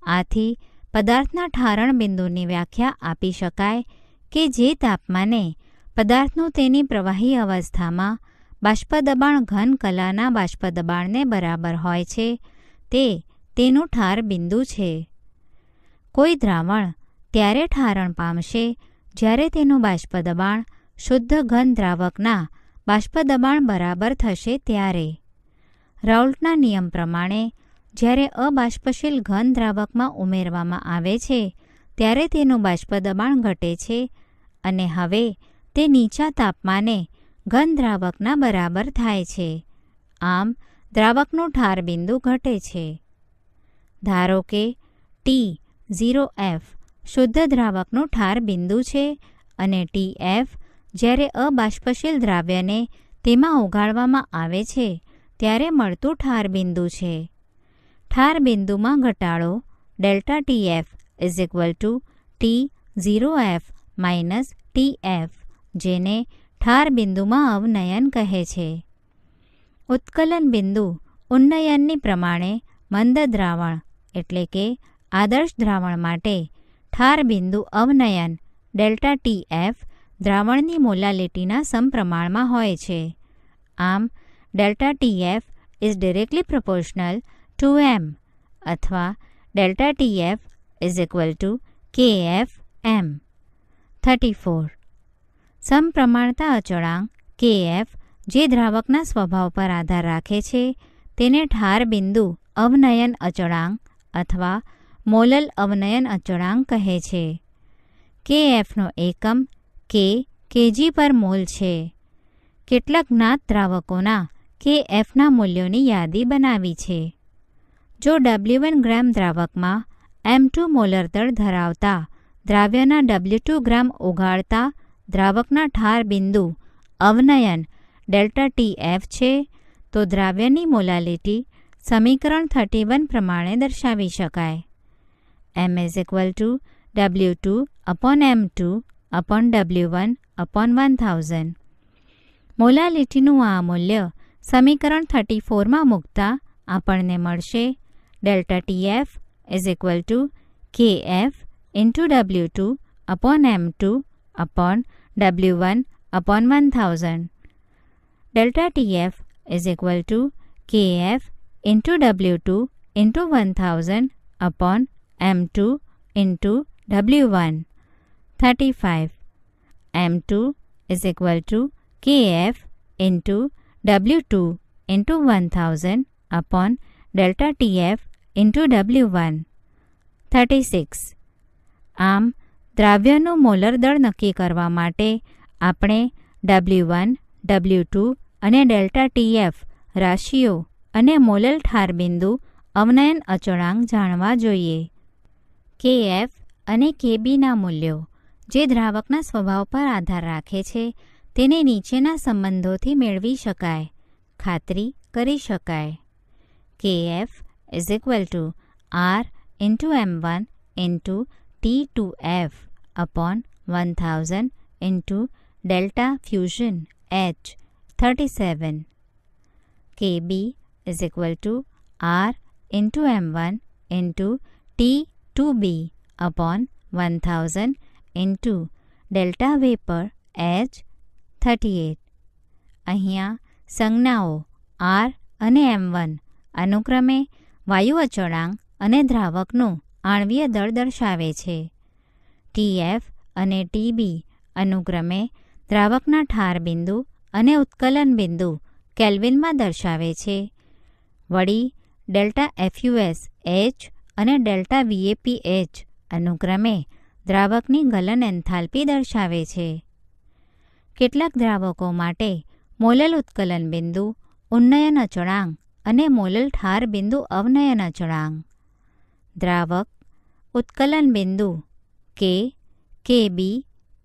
આથી પદાર્થના ઠારણ બિંદુની વ્યાખ્યા આપી શકાય કે જે તાપમાને પદાર્થનું તેની પ્રવાહી અવસ્થામાં બાષ્પ દબાણ ઘન કલાના બાષ્પ દબાણને બરાબર હોય છે તે તેનું ઠાર બિંદુ છે. કોઈ દ્રાવણ ત્યારે ઠારણ પામશે જ્યારે તેનું બાષ્પ દબાણ શુદ્ધ ઘન દ્રાવકના બાષ્પ દબાણ બરાબર થશે ત્યારે. રાઉલ્ટના નિયમ પ્રમાણે જ્યારે અબાષ્પશીલ ઘન દ્રાવકમાં ઉમેરવામાં આવે છે ત્યારે તેનું બાષ્પ દબાણ ઘટે છે અને હવે તે નીચા તાપમાને ઘન દ્રાવકના બરાબર થાય છે. આમ દ્રાવકનું ઠાર બિંદુ ઘટે છે. ધારો કે T0F શુદ્ધ દ્રાવકનું ઠાર બિંદુ છે અને TF જ્યારે અબાષ્પશીલ દ્રાવ્યને તેમાં ઓગાળવામાં આવે છે ત્યારે મળતું ઠાર બિંદુ છે. ઠાર બિંદુમાં ઘટાડો delta TF is equal two T0F minus TF જેને ઠાર બિંદુમાં અવનયન કહે છે. ઉત્કલન બિંદુ ઉન્નયનની પ્રમાણે મંદ દ્રાવણ એટલે કે આદર્શ દ્રાવણ માટે ઠાર બિંદુ અવનયન ડેલ્ટા TF દ્રાવણની મોલાલિટીના સમપ્રમાણમાં હોય છે. આમ delta TF is directly proportional two M અથવા delta TF is equal two KFM. 34. સમપ્રમાણતા અચળાંક KF જે દ્રાવકના સ્વભાવ પર આધાર રાખે છે તેને ઠાર બિંદુ અવનયન અચળાંક અથવા મોલલ અવનયન અચળાંક કહે છે. KFનો એકમ K kg પર મોલ છે. કેટલાક જ્ઞાત દ્રાવકોના KFના મૂલ્યોની યાદી બનાવી છે. જો W1 ગ્રામ દ્રાવકમાં M2 મોલર દળ ધરાવતા દ્રાવ્યના W2 ગ્રામ ઓગાળતા દ્રાવકના ઠાર બિંદુ અવનયન ડેલ્ટા TF છે તો દ્રાવ્યની મોલાલિટી સમીકરણ 31 પ્રમાણે દર્શાવી શકાય. M is equal two W2 upon M2 upon W1 upon 1000. મોલાલિટીનું આ મૂલ્ય સમીકરણ 34માં મૂકતા આપણને મળશે delta TF is equal two KF into W2 upon M2 upon W1 upon 1000. Delta TF is equal two KF into W2 into 1000 upon M2 into W1. 35. M2 is equal to KF into W2 into 1000 upon delta TF into W1. 36. આમ દ્રાવ્યનું મોલર દળ નક્કી કરવા માટે આપણે W1, W2 અને ડેલ્ટા TF રાશિઓ અને મોલર ઠારબિંદુ અવનયન અચળાંક જાણવા જોઈએ. KF અને KBના મૂલ્યો જે દ્રાવકના સ્વભાવ પર આધાર રાખે છે તેને નીચેના સંબંધોથી મેળવી શકાય. ખાતરી કરી શકાય. KF is equal to R into M1 into T2F upon 1000 into delta fusion H 37. KB is equal to R into M1 into T2B upon 1000 into delta vapor H 38. અહીંયા સંજ્ઞાઓ R અને M1 અનુક્રમે વાયુ અચળાંક અને દ્રાવકનું આણ્વીય દળ દર્શાવે છે. TF અને TB અનુક્રમે દ્રાવકના ઠાર બિંદુ અને ઉત્કલન બિંદુ કેલ્વિનમાં દર્શાવે છે. વળી ડેલ્ટા FUS H અને ડેલ્ટા VAP H અનુક્રમે દ્રાવકની ગલન એન્થાલ્પી દર્શાવે છે. કેટલાક દ્રાવકો માટે મોલલ ઉત્કલન બિંદુ ઉન્નયન અચળાંક અને મોલલ ઠાર બિંદુ અવનયન અચળાંક. દ્રાવક ઉત્કલન બિંદુ K, KB,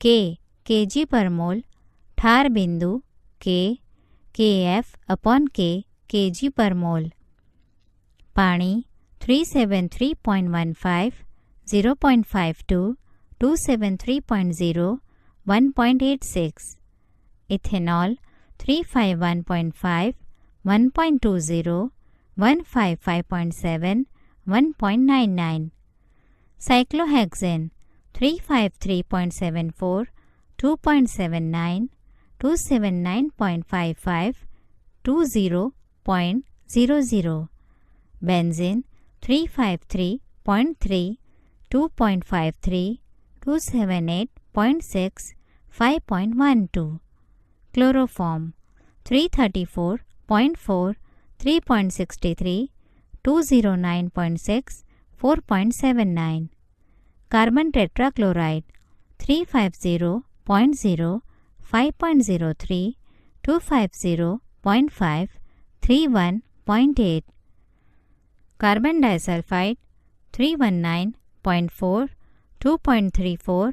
K kg per mole, ઠાર બિંદુ K, KF upon K kg per mole. પાણી 373.15, 0.52, 273.0, 1.86. Ethanol 351.5, 1.20, 155.7, 1.99. Cyclohexane 353.74, 2.79, 279.55, 20.00. Benzene 353.3, 2.53, 278.6, 5.12. Chloroform 334.4, 3.63, 209.6, 4.79. Carbon tetrachloride 350.0, 5.03, 250.5, 31.8. Carbon disulphide 319.4, 2.34,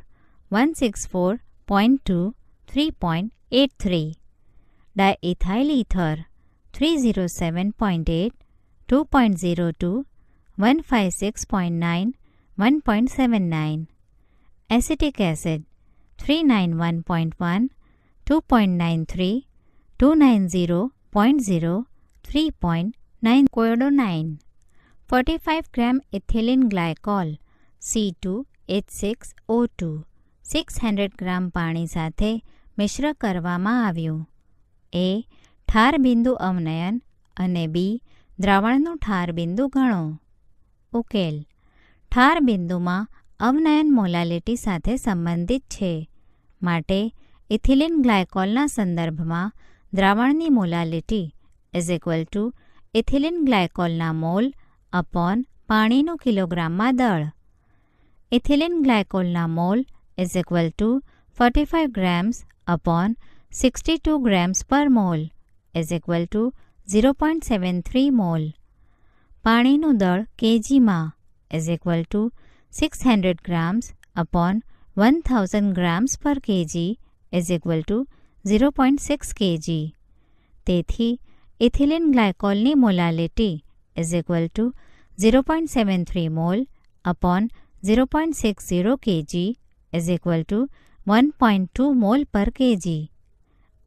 164.2, 3.83. Diethyl ether 307.8, 2.02, 156.9, 1.79. Acetic acid 391.1, 2.93, 290.0, 3.9. કોયોડોનાઇન 45 ગ્રામ ઇથિલિન ગ્લાયકોલ C2H6O2 600 ગ્રામ પાણી સાથે મિશ્ર કરવામાં આવ્યું. A. ઠાર બિંદુ અવનયન અને B. દ્રાવણનું ઠાર બિંદુ ગણો. ઉકેલ. ઠાર બિંદુમાં અવનયન મોલાલિટી સાથે સંબંધિત છે. માટે ઇથિલિન ગ્લાયકોલના સંદર્ભમાં દ્રાવણની molality is equal to ethylene ગ્લાયકોલના મોલ અપોન પાણીનું કિલોગ્રામમાં દળ. ઇથિલિન ગ્લાયકોલના mole is equal to 45 grams upon 62 grams per mole is equal to 0.73 mole. પાણીનું દળ કેજીમાં is equal to 600 grams upon 1000 grams per KG is equal to 0.6 KG. તેથી ઇથિલિન ગ્લાયકોલની molality is equal to 0.73 mole upon 0.60 KG is equal to 1.2 mole per KG.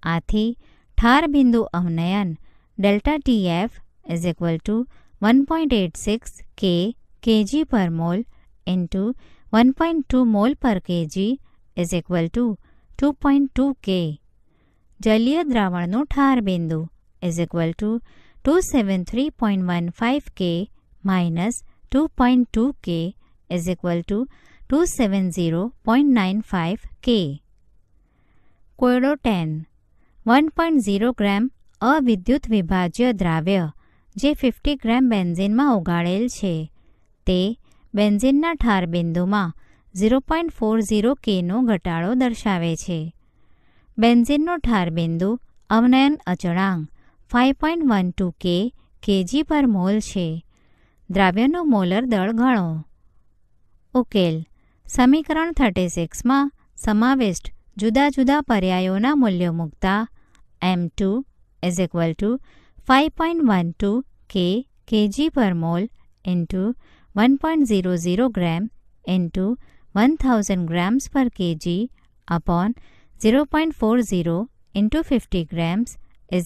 આથી ઠાર બિંદુ અવનયન delta TF is equal to 1.86 kg per mole into 1.2 mole per KG is equal to 2.2 K. જલીય દ્રાવણનું ઠાર બિંદુ is equal to 273.15 K minus 2.2 K is equal to 270.95 K. કોયડો 10 1.0 ગ્રામ અવિદ્યુત વિભાજ્ય દ્રાવ્ય જે 50 ગ્રામ બેન્ઝીનમાં ઓગાળેલ છે તે બેન્ઝીનના ઠાર બિંદુમાં 0.40 Kનો ઘટાડો દર્શાવે છે. બેન્ઝીનનો ઠાર બિંદુ અવનયન અચળાંક 5.12 kg/mol છે. દ્રાવ્યનો મોલર દળ ગણો. ઉકેલ. સમીકરણ 36માં સમાવિષ્ટ જુદા જુદા પર્યાયોના મૂલ્યો મૂકતા M2 = 5.12 kg/mol into 1.00 gram into 1000 grams per kg upon 0.40 into 50 grams =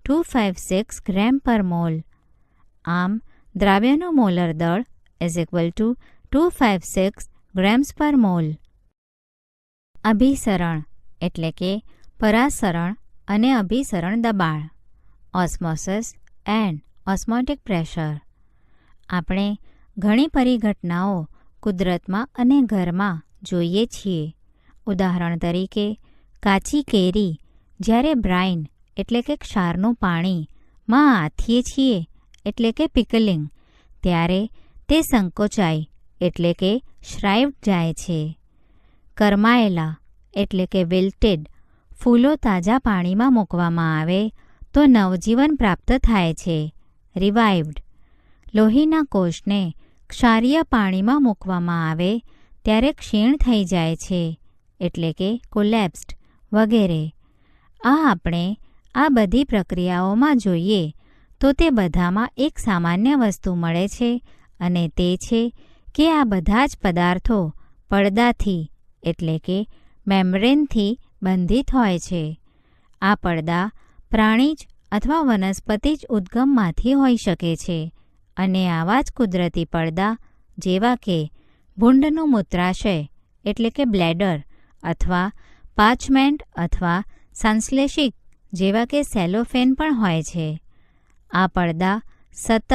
256 gram per mol. આમ દ્રાવ્યનું મોલર દળ = 256 grams per mol. અભિસરણ એટલે કે પરાસરણ અને અભિસરણ દબાણ, ઓસ્મોસિસ એન્ડ ઓસ્મોટિક પ્રેશર. આપણે ઘણી પરિઘટનાઓ કુદરતમાં અને ઘરમાં જોઈએ છીએ. ઉદાહરણ તરીકે કાચી કેરી જ્યારે બ્રાઇન એટલે કે ક્ષારનું પાણીમાં આથીએ છીએ એટલે કે પિકલિંગ, ત્યારે તે સંકોચાઈ એટલે કે શ્રાઇવ્ડ જાય છે. કરમાયેલા એટલે કે વિલ્ટેડ ફૂલો તાજા પાણીમાં મૂકવામાં આવે તો નવજીવન પ્રાપ્ત થાય છે, રિવાઇવ્ડ. લોહીના કોષને ક્ષારીય પાણીમાં મૂકવામાં આવે ત્યારે ક્ષીણ થઈ જાય છે એટલે કે કોલેપ્સ્ડ વગેરે. આપણે આ બધી પ્રક્રિયાઓમાં જોઈએ તો તે બધામાં એક સામાન્ય વસ્તુ મળે છે અને તે છે કે આ બધા જ પદાર્થો પડદાથી એટલે કે મેમ્બ્રેનથી બંધિત હોય છે. આ પડદા પ્રાણી જ અથવા વનસ્પતિ જ ઉદ્ગમમાંથી હોઈ શકે છે અને આવા જ કુદરતી પડદા જેવા કે ભૂંડનું મૂત્રાશય એટલે કે બ્લેડર અથવા પાર્ચમેન્ટ અથવા સંશ્લેષિક જેવા કે સેલોફેન પણ હોય છે. આ પડદા સતત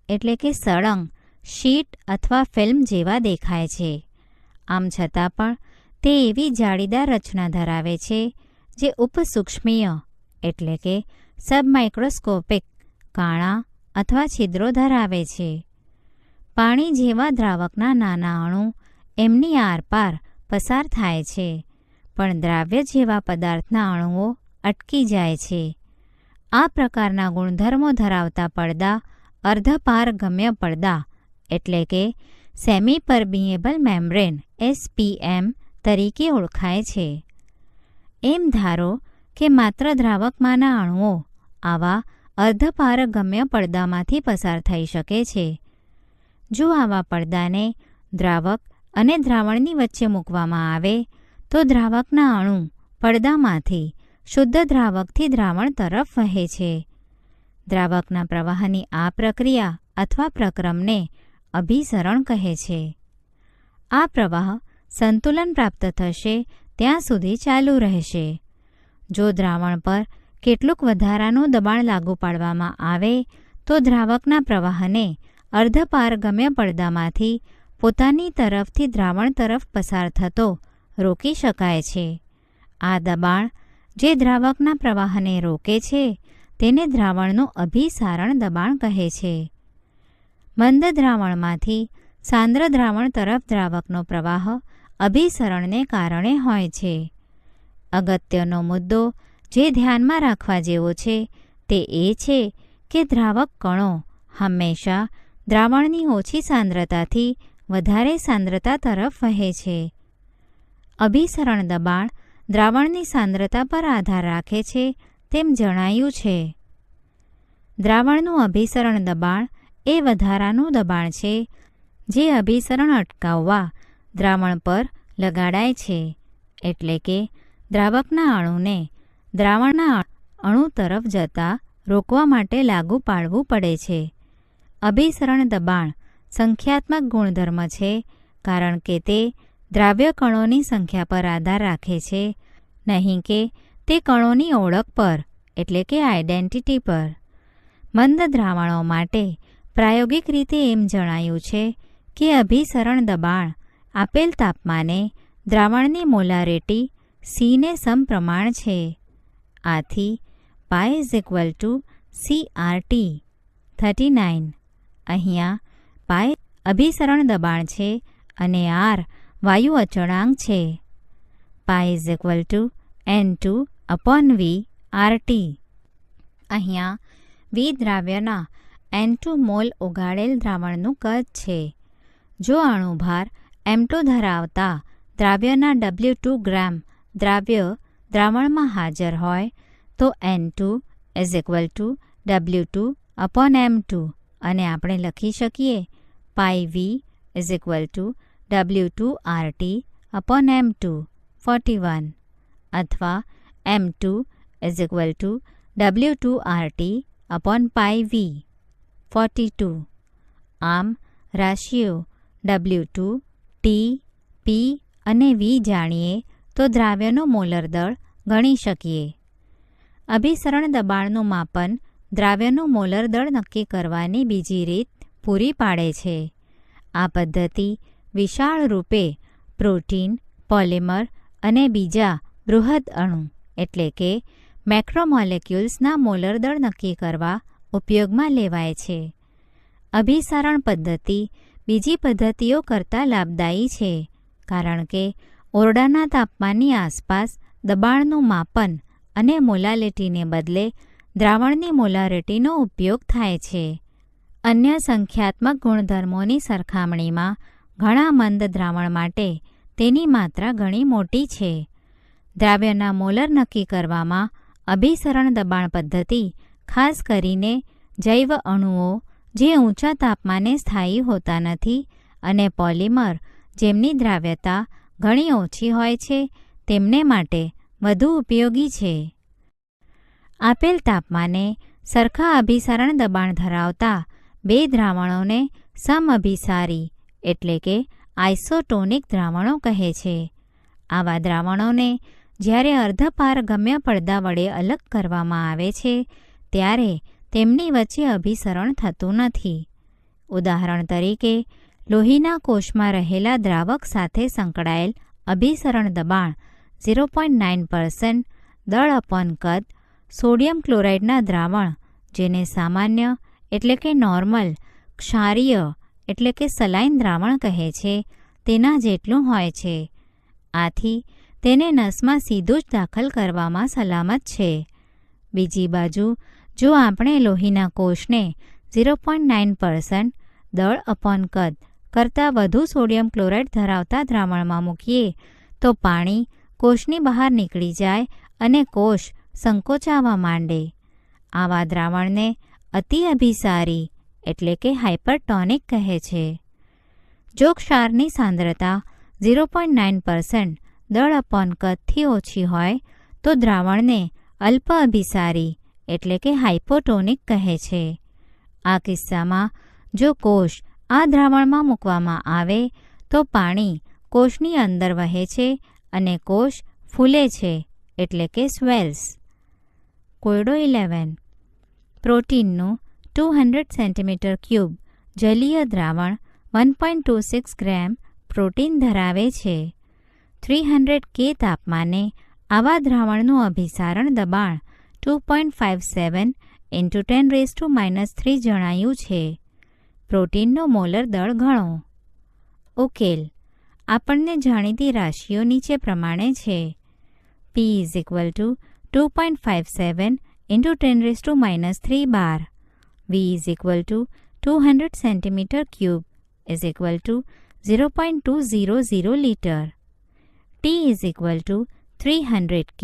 એટલે કે સળંગ શીટ અથવા ફિલ્મ જેવા દેખાય છે. આમ છતાં પણ તે એવી જાળીદાર રચના ધરાવે છે જે ઉપસૂક્ષ્મીય એટલે કે સબમાઇક્રોસ્કોપિક કાણા અથવા છિદ્રો ધરાવે છે. પાણી જેવા દ્રાવકના નાના અણુ એમની આરપાર પસાર થાય છે, પણ દ્રાવ્ય જેવા પદાર્થના અણુઓ અટકી જાય છે. આ પ્રકારના ગુણધર્મો ધરાવતા પડદા અર્ધપારગમ્ય પડદા એટલે કે સેમી પરમિએબલ મેમ્બ્રેન SPM તરીકે ઓળખાય છે. એમ ધારો કે માત્ર દ્રાવકમાંના અણુઓ આવા અર્ધપારગમ્ય પડદામાંથી પસાર થઈ શકે છે. જો આવા પડદાને દ્રાવક અને દ્રાવણની વચ્ચે મૂકવામાં આવે તો દ્રાવકના અણુ પડદામાંથી શુદ્ધ દ્રાવકથી દ્રાવણ તરફ વહે છે. દ્રાવકના પ્રવાહની આ પ્રક્રિયા અથવા પ્રક્રમને અભિસરણ કહે છે. આ પ્રવાહ સંતુલન પ્રાપ્ત થશે ત્યાં સુધી ચાલુ રહેશે. જો દ્રાવણ પર કેટલુંક વધારાનું દબાણ લાગુ પાડવામાં આવે તો દ્રાવકના પ્રવાહને અર્ધપારગમ્ય પડદામાંથી પોતાની તરફથી દ્રાવણ તરફ પસાર થતો રોકી શકાય છે. આ દબાણ જે દ્રાવકના પ્રવાહને રોકે છે તેને દ્રાવણનું અભિસારણ દબાણ કહે છે. મંદ દ્રાવણમાંથી સાંદ્ર દ્રાવણ તરફ દ્રાવકનો પ્રવાહ અભિસરણને કારણે હોય છે. અગત્યનો મુદ્દો જે ધ્યાનમાં રાખવા જેવો છે તે એ છે કે દ્રાવક કણો હંમેશા દ્રાવણની ઓછી સાંદ્રતાથી વધારે સાંદ્રતા તરફ વહે છે. અભિસરણ દબાણ દ્રાવણની સાંદ્રતા પર આધાર રાખે છે તેમ જણાયું છે. દ્રાવણનું અભિસરણ દબાણ એ વધારાનું દબાણ છે જે અભિસરણ અટકાવવા દ્રાવણ પર લગાડાય છે, એટલે કે દ્રાવકના અણુને દ્રાવણના અણુ તરફ જતા રોકવા માટે લાગુ પાડવું પડે છે. અભિસરણ દબાણ સંખ્યાત્મક ગુણધર્મ છે કારણ કે તે દ્રાવ્ય કણોની સંખ્યા પર આધાર રાખે છે, નહીં કે તે કણોની ઓળખ પર એટલે કે આઇડેન્ટિટી પર. મંદ દ્રાવણો માટે પ્રાયોગિક રીતે એમ જણાયું છે કે અભિસરણ દબાણ આપેલ તાપમાને દ્રાવણની મોલારિટી C ને સમપ્રમાણ છે. આથી પાઈ ઇઝ ઇક્વલ ટુ CRT 39. અહીંયા પાઈ અભિસરણ દબાણ છે અને R વાયુ અચળાંક છે. પાઈ is equal two N2/V RT. અહીંયા V દ્રાવ્યના N2 મોલ ઓગાળેલ દ્રાવણનું કદ છે. જો અણુભાર M2 ધરાવતા દ્રાવ્યના W2 ગ્રામ દ્રાવ્ય દ્રાવણમાં હાજર હોય તો N2 is equal two W2/M2 અને આપણે લખી શકીએ પાઈ V is equal two W2 RT/M2 41 અથવા M2 is equal two W2 RT/પાઈ V 42. આમ રાશિઓ W2, T, P અને V જાણીએ તો દ્રાવ્યનો મોલર દળ ગણી શકીએ. અભિસરણ દબાણનું માપન દ્રાવ્યનું મોલર દળ નક્કી કરવાની બીજી રીત પૂરી પાડે છે. આ પદ્ધતિ વિશાળ રૂપે પ્રોટીન, પોલિમર અને બીજા બૃહદ અણુ એટલે કે મેક્રોમોલેક્યુલ્સના મોલર દળ નક્કી કરવા ઉપયોગમાં લેવાય છે. અભિસારણ પદ્ધતિ બીજી પદ્ધતિઓ કરતાં લાભદાયી છે કારણ કે ઓરડાના તાપમાનની આસપાસ દબાણનું માપન અને મોલાલિટીને બદલે દ્રાવણની મોલારિટીનો ઉપયોગ થાય છે. અન્ય સંખ્યાત્મક ગુણધર્મોની સરખામણીમાં ઘણા મંદ દ્રાવણ માટે તેની માત્રા ઘણી મોટી છે. દ્રાવ્યના મોલર નક્કી કરવામાં અભિસરણ દબાણ પદ્ધતિ ખાસ કરીને જૈવ અણુઓ જે ઊંચા તાપમાને સ્થાયી હોતા નથી અને પોલિમર જેમની દ્રાવ્યતા ઘણી ઓછી હોય છે તેમને માટે વધુ ઉપયોગી છે. આપેલ તાપમાને સરખા અભિસરણ દબાણ ધરાવતા બે દ્રાવણોને સમઅભિસારી એટલે કે આઇસોટોનિક દ્રાવણો કહે છે. આવા દ્રાવણોને જ્યારે અર્ધપારગમ્ય પડદા વડે અલગ કરવામાં આવે છે ત્યારે તેમની વચ્ચે અભિસરણ થતું નથી. ઉદાહરણ તરીકે લોહીના કોષમાં રહેલા દ્રાવક સાથે સંકળાયેલ અભિસરણ દબાણ 0.9% દળ/કદ સોડિયમ ક્લોરાઇડના દ્રાવણ જેને સામાન્ય એટલે કે નોર્મલ, ક્ષારીય એટલે કે સલાઇન દ્રાવણ કહે છે તેના જેટલું હોય છે. આથી તેને નસમાં સીધું જ દાખલ કરવામાં સલામત છે. બીજી બાજુ જો આપણે લોહીના કોષને 0.9% દળ/કદ કરતાં વધુ સોડિયમ ક્લોરાઇડ ધરાવતા દ્રાવણમાં મૂકીએ તો પાણી કોષની બહાર નીકળી જાય અને કોષ સંકોચાવા માંડે. આવા દ્રાવણને અતિ અભિસારી એટલે કે હાઇપરટોનિક કહે છે. જો ક્ષારની સાંદ્રતા 0.9% દળ/કદથી ઓછી હોય તો દ્રાવણને અલ્પ અભિસારી એટલે કે હાઇપોટોનિક કહે છે. આ કિસ્સામાં જો કોષ આ દ્રાવણમાં મૂકવામાં આવે તો પાણી કોષની અંદર વહે છે અને કોષ ફૂલે છે એટલે કે સ્વેલ્સ. કોયડો 11. પ્રોટીનનું 200 cm³ જલીય દ્રાવણ 1.26 ગ્રામ પ્રોટીન ધરાવે છે. 300 K તાપમાને આવા દ્રાવણનું અભિસારણ દબાણ 2.57 × 10⁻³ જણાયું છે. પ્રોટીનનો મોલર દળ ગણો. ઉકેલ આપણને જાણીતી રાશિઓ નીચે પ્રમાણે છે. P = 2.57 × 10⁻³ બાર. V = 200 cm³ = 0.200 litre. T = 300 K.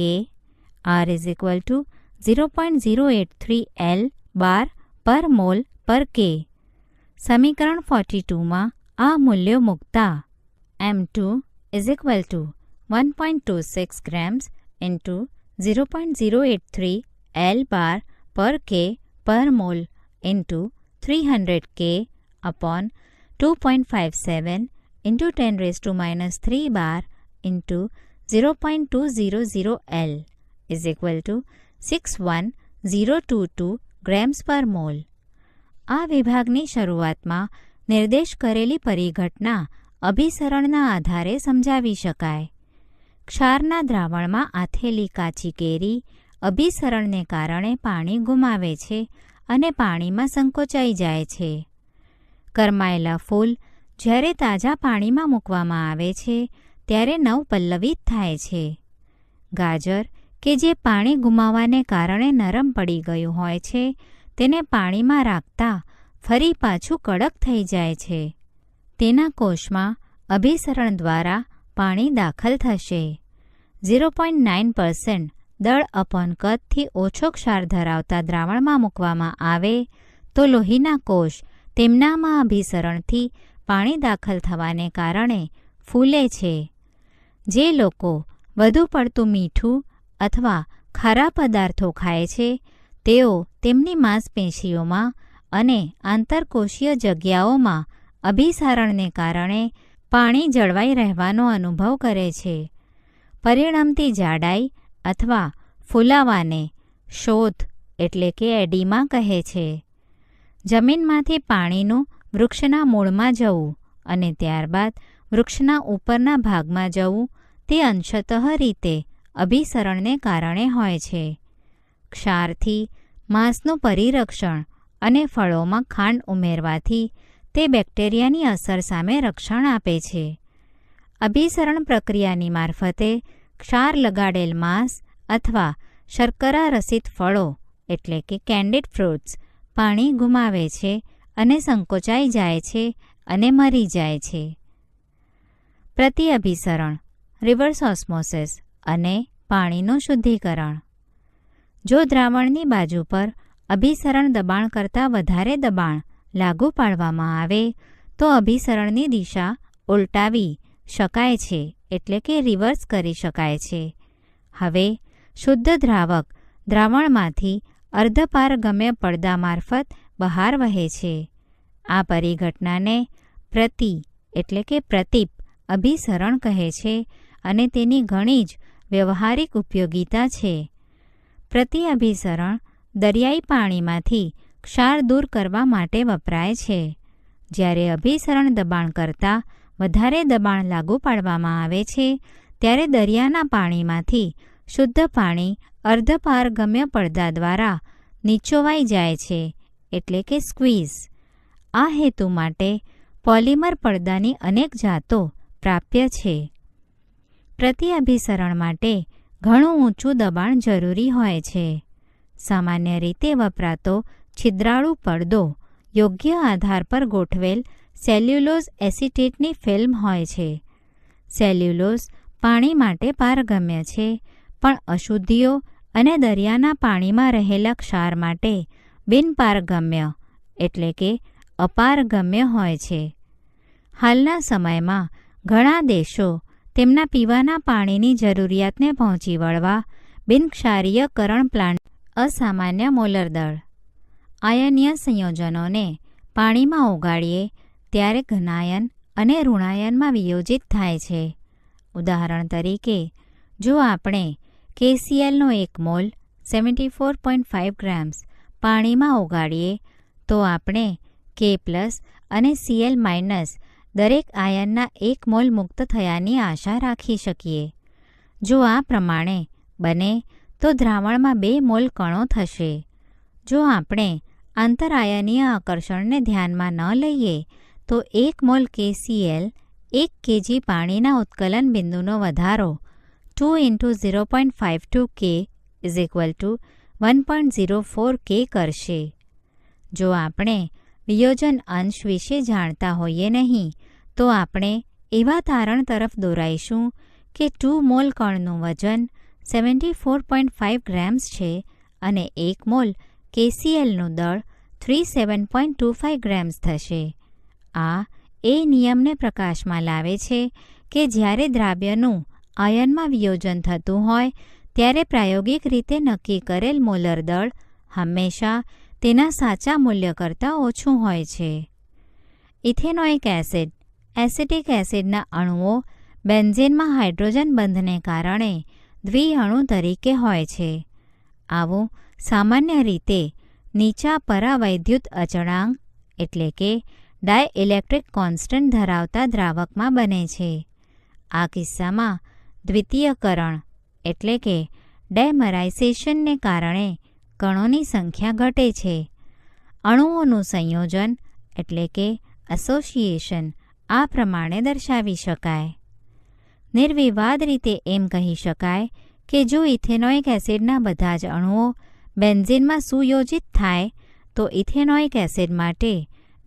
R = 0.083 L બાર પર મોલ પર K. સમીકરણ 42માં આ મૂલ્યો મૂકતા M2 = 1.26 grams × 0.083 L બાર પર K પર મોલ × 300 K upon 2.57 × 10⁻³ બાર × 0.200 L = 61022 grams per mole. આ વિભાગની શરૂઆતમાં નિર્દેશ કરેલી પરિઘટના અભિસરણના આધારે સમજાવી શકાય. ક્ષારના દ્રાવણમાં આથેલી કાચી કેરી અભિસરણને કારણે પાણી ગુમાવે છે અને પાણીમાં સંકોચાઈ જાય છે. કરમાયેલા ફૂલ જ્યારે તાજા પાણીમાં મૂકવામાં આવે છે ત્યારે નવપલ્લવિત થાય છે. ગાજર કે જે પાણી ગુમાવવાને કારણે નરમ પડી ગયું હોય છે તેને પાણીમાં રાખતા ફરી પાછું કડક થઈ જાય છે. તેના કોષમાં અભિસરણ દ્વારા પાણી દાખલ થશે. 0.9% દળ અપોન કદથી ઓછો ક્ષાર ધરાવતા દ્રાવણમાં મૂકવામાં આવે તો લોહીના કોષ તેમનામાં અભિસરણથી પાણી દાખલ થવાને કારણે ફૂલે છે. જે લોકો વધુ પડતું મીઠું અથવા ખારા પદાર્થો ખાય છે તેઓ તેમની માંસપેશીઓમાં અને આંતરકોષીય જગ્યાઓમાં અભિસારણને કારણે પાણી જળવાઈ રહેવાનો અનુભવ કરે છે. પરિણમતી જાડાઈ અથવા ફૂલાવાને શોથ એટલે કે એડીમા કહે છે. જમીનમાંથી પાણીનું વૃક્ષના મૂળમાં જવું અને ત્યારબાદ વૃક્ષના ઉપરના ભાગમાં જવું તે અંશતઃ રીતે અભિસરણને કારણે હોય છે. ક્ષારથી માંસનું પરિરક્ષણ અને ફળોમાં ખાંડ ઉમેરવાથી તે બેક્ટેરિયાની અસર સામે રક્ષણ આપે છે. અભિસરણ પ્રક્રિયાની મારફતે ક્ષાર લગાડેલ માંસ અથવા શર્કરા રસિત ફળો એટલે કે કેન્ડિડ ફ્રૂટ્સ પાણી ગુમાવે છે અને સંકોચાઈ જાય છે અને મરી જાય છે. પ્રતિઅભિસરણ રિવર્સ ઓસ્મોસિસ અને પાણીનું શુદ્ધિકરણ. જો દ્રાવણની બાજુ પર અભિસરણ દબાણ કરતાં વધારે દબાણ લાગુ પાડવામાં આવે તો અભિસરણની દિશા ઉલટાવી શકાય છે એટલે કે રિવર્સ કરી શકાય છે. હવે શુદ્ધ દ્રાવક દ્રાવણમાંથી અર્ધપારગમ્ય પડદા મારફત બહાર વહે છે. આ પરિઘટનાને પ્રતિ એટલે કે પ્રતિપ અભિસરણ કહે છે અને તેની ઘણી જ વ્યવહારિક ઉપયોગિતા છે. પ્રતિઅભિસરણ દરિયાઈ પાણીમાંથી ક્ષાર દૂર કરવા માટે વપરાય છે. જ્યારે અભિસરણ દબાણ કરતાં વધારે દબાણ લાગુ પાડવામાં આવે છે ત્યારે દરિયાના પાણીમાંથી શુદ્ધ પાણી અર્ધપારગમ્ય પડદા દ્વારા નીચોવાઈ જાય છે એટલે કે સ્ક્વીઝ. આ હેતુ માટે પોલિમર પડદાની અનેક જાતો પ્રાપ્ય છે. પ્રતિઅભિસરણ માટે ઘણું ઊંચું દબાણ જરૂરી હોય છે. સામાન્ય રીતે વપરાતો છિદ્રાળુ પડદો યોગ્ય આધાર પર ગોઠવેલ સેલ્યુલોઝ એસિટેટની ફિલ્મ હોય છે. સેલ્યુલોઝ પાણી માટે પારગમ્ય છે પણ અશુદ્ધિઓ અને દરિયાના પાણીમાં રહેલા ક્ષાર માટે બિનપારગમ્ય એટલે કે અપારગમ્ય હોય છે. હાલના સમયમાં ઘણા દેશો તેમના પીવાના પાણીની જરૂરિયાતને પહોંચી વળવા બિનક્ષારીયકરણ પ્લાન્ટ અસામાન્ય મોલર દળ આયનીય સંયોજનોને પાણીમાં ઓગાળીએ ત્યારે ઘનાયન અને ઋણાયનમાં વિયોજિત થાય છે. ઉદાહરણ તરીકે જો આપણે KClનો 1 મોલ 74.5 ગ્રામ્સ પાણીમાં ઓગાળીએ તો આપણે K+ અને Cl- દરેક આયનના 1 મોલ મુક્ત થયાની આશા રાખી શકીએ. જો આ પ્રમાણે બને તો દ્રાવણમાં 2 મોલ કણો થશે. જો આપણે આંતરાયનીય આકર્ષણને ધ્યાનમાં ન લઈએ તો 1 મોલ KCl 1 kg પાણીના ઉત્કલન બિંદુનો વધારો 2 × 0.52 K = 1.04 K કરશે. જો આપણે વિયોજન અંશ વિશે જાણતા હોઈએ નહીં તો આપણે એવા તારણ તરફ દોરાઈશું કે 2 મોલ કણનું વજન 74.5 ગ્રામ્સ છે અને 1 મોલ KClનું દળ 37.25 ગ્રામ્સ થશે. આ એ નિયમને પ્રકાશમાં લાવે છે કે જ્યારે દ્રાવ્યનું આયનમાં વિયોજન થતું હોય ત્યારે પ્રાયોગિક રીતે નક્કી કરેલ મોલર દળ હંમેશા તેના સાચા મૂલ્ય કરતાં ઓછું હોય છે. ઇથેનોઇક એસિડ એસિટિક એસિડના અણુઓ બેન્ઝીનમાં હાઇડ્રોજન બંધને કારણે દ્વિઅણુ તરીકે હોય છે. આવું સામાન્ય રીતે નીચા પરાવૈદ્યુત અચળાંક એટલે કે ડાયઇલેક્ટ્રિક કોન્સ્ટન્ટ ધરાવતા દ્રાવકમાં બને છે. આ કિસ્સામાં દ્વિતીયકરણ એટલે કે ડેમરાઇઝેશનને કારણે કણોની સંખ્યા ઘટે છે. અણુઓનું સંયોજન એટલે કે એસોસિએશન આ પ્રમાણે દર્શાવી શકાય. નિર્વિવાદ રીતે એમ કહી શકાય કે જો ઇથેનોઇક એસિડના બધા જ અણુઓ બેન્ઝીનમાં સુયોજિત થાય તો ઇથેનોઇક એસિડ માટે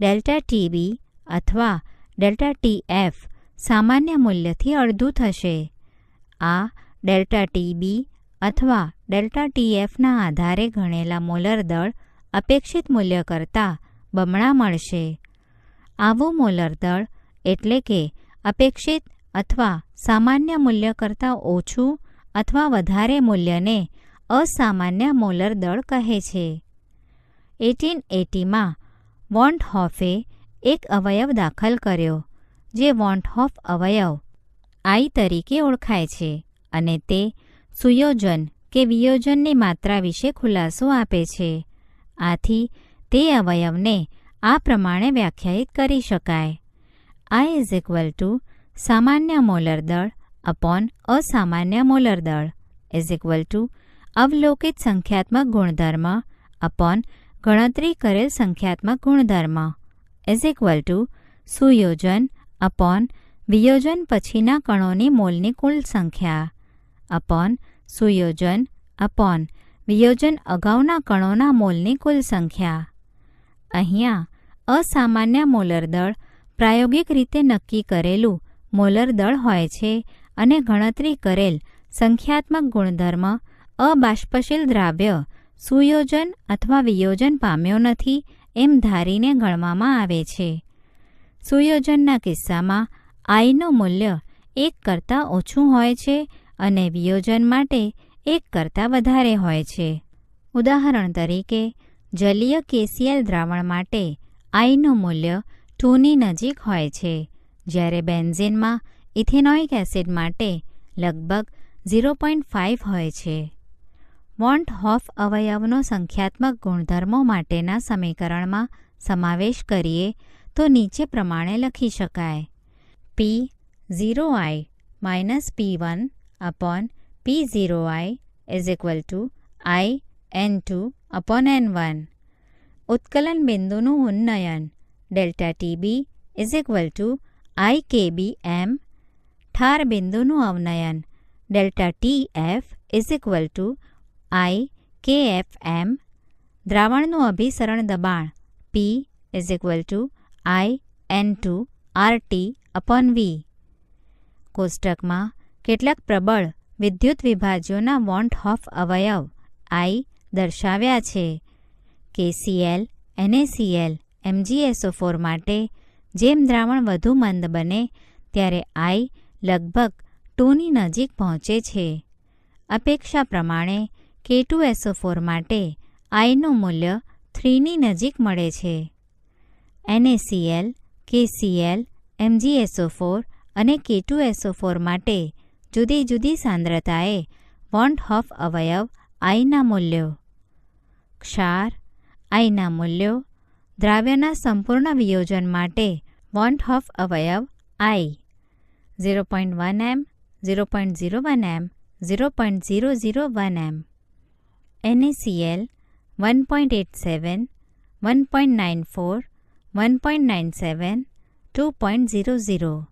ડેલ્ટા ટીબી અથવા ડેલ્ટા ટીએફ સામાન્ય મૂલ્યથી અડધું થશે. આ ડેલ્ટા ટીબી અથવા ડેલ્ટા ટીએફના આધારે ગણેલા મોલર દળ અપેક્ષિત મૂલ્ય કરતાં બમણા મળશે. આવું મોલર દળ એટલે કે અપેક્ષિત અથવા સામાન્ય મૂલ્ય કરતાં ઓછું અથવા વધારે મૂલ્યને અસામાન્ય મોલર દળ કહે છે. 1880માં વોન્ટ હોફે એક અવયવ દાખલ કર્યો જે વોન્ટ હોફ અવયવ I તરીકે ઓળખાય છે અને તે સુયોજન કે વિયોજનની માત્રા વિશે ખુલાસો આપે છે. આથી તે અવયવને આ પ્રમાણે વ્યાખ્યાયિત કરી શકાય. I સામાન્ય મોલર દળ અપોન અસામાન્ય મોલર દળ અવલોકિત સંખ્યાત્મક ગુણધર્મ અપોન ગણતરી કરેલ સંખ્યાત્મક ગુણધર્મ સુયોજન અપોન વિયોજન પછીના કણોની મોલની કુલ સંખ્યા અપોન સુયોજન અપોન વિયોજન અગાઉના કણોના મોલની કુલ સંખ્યા. અહીંયા અસામાન્ય મોલર દળ પ્રાયોગિક રીતે નક્કી કરેલું મોલર દળ હોય છે અને ગણતરી કરેલ સંખ્યાત્મક ગુણધર્મ અબાષ્પશીલ દ્રાવ્ય સુયોજન અથવા વિયોજન પામ્યો નથી એમ ધારીને ગણવામાં આવે છે. સુયોજનના કિસ્સામાં આઈનું મૂલ્ય 1 કરતાં ઓછું હોય છે અને વિયોજન માટે 1 કરતાં વધારે હોય છે. ઉદાહરણ તરીકે જલીય KCl દ્રાવણ માટે આઈનું મૂલ્ય 2ની નજીક હોય છે, જ્યારે બેન્ઝીનમાં ઇથેનોઇક એસિડ માટે લગભગ 0.5 હોય છે. વોન્ટ હોફ અવયવનો સંખ્યાત્મક ગુણધર્મો માટેના સમીકરણમાં સમાવેશ કરીએ તો નીચે પ્રમાણે લખી શકાય. P0i P1 upon P0i is equal to I N2 upon N1. ઉત્કલન બિંદુનું ઉન્નયન delta TB is equal to IKBM. ઠાર બિંદુનું અવનયન delta TF is equal to IKFM. દ્રાવણનું અભિસરણ દબાણ P is equal to IN2 RT upon V. કોષ્ટકમાં કેટલાક પ્રબળ વિદ્યુત વિભાજ્યોના વોન્ટ હોફ અવયવ I દર્શાવ્યા છે. KCl, NaCl, MgSO4 માટે જેમ દ્રાવણ વધુ મંદ બને ત્યારે I લગભગ 2ની નજીક પહોંચે છે. અપેક્ષા પ્રમાણે K2SO4 માટે Iનું મૂલ્ય 3ની નજીક મળે છે. NaCl, KCl, MgSO4 અને K2SO4 માટે જુદી જુદી સાંદ્રતાએ વોન્ટ હોફ અવયવ Iના મૂલ્યો. ક્ષાર Iના મૂલ્યો દ્રાવ્યના સંપૂર્ણ વિયોજન માટે વોન્ટ હોફ અવયવ I 0.1 m, 0.01 m, 0.001 m. NaCl 1.87, 1.94, 1.97, 2.00.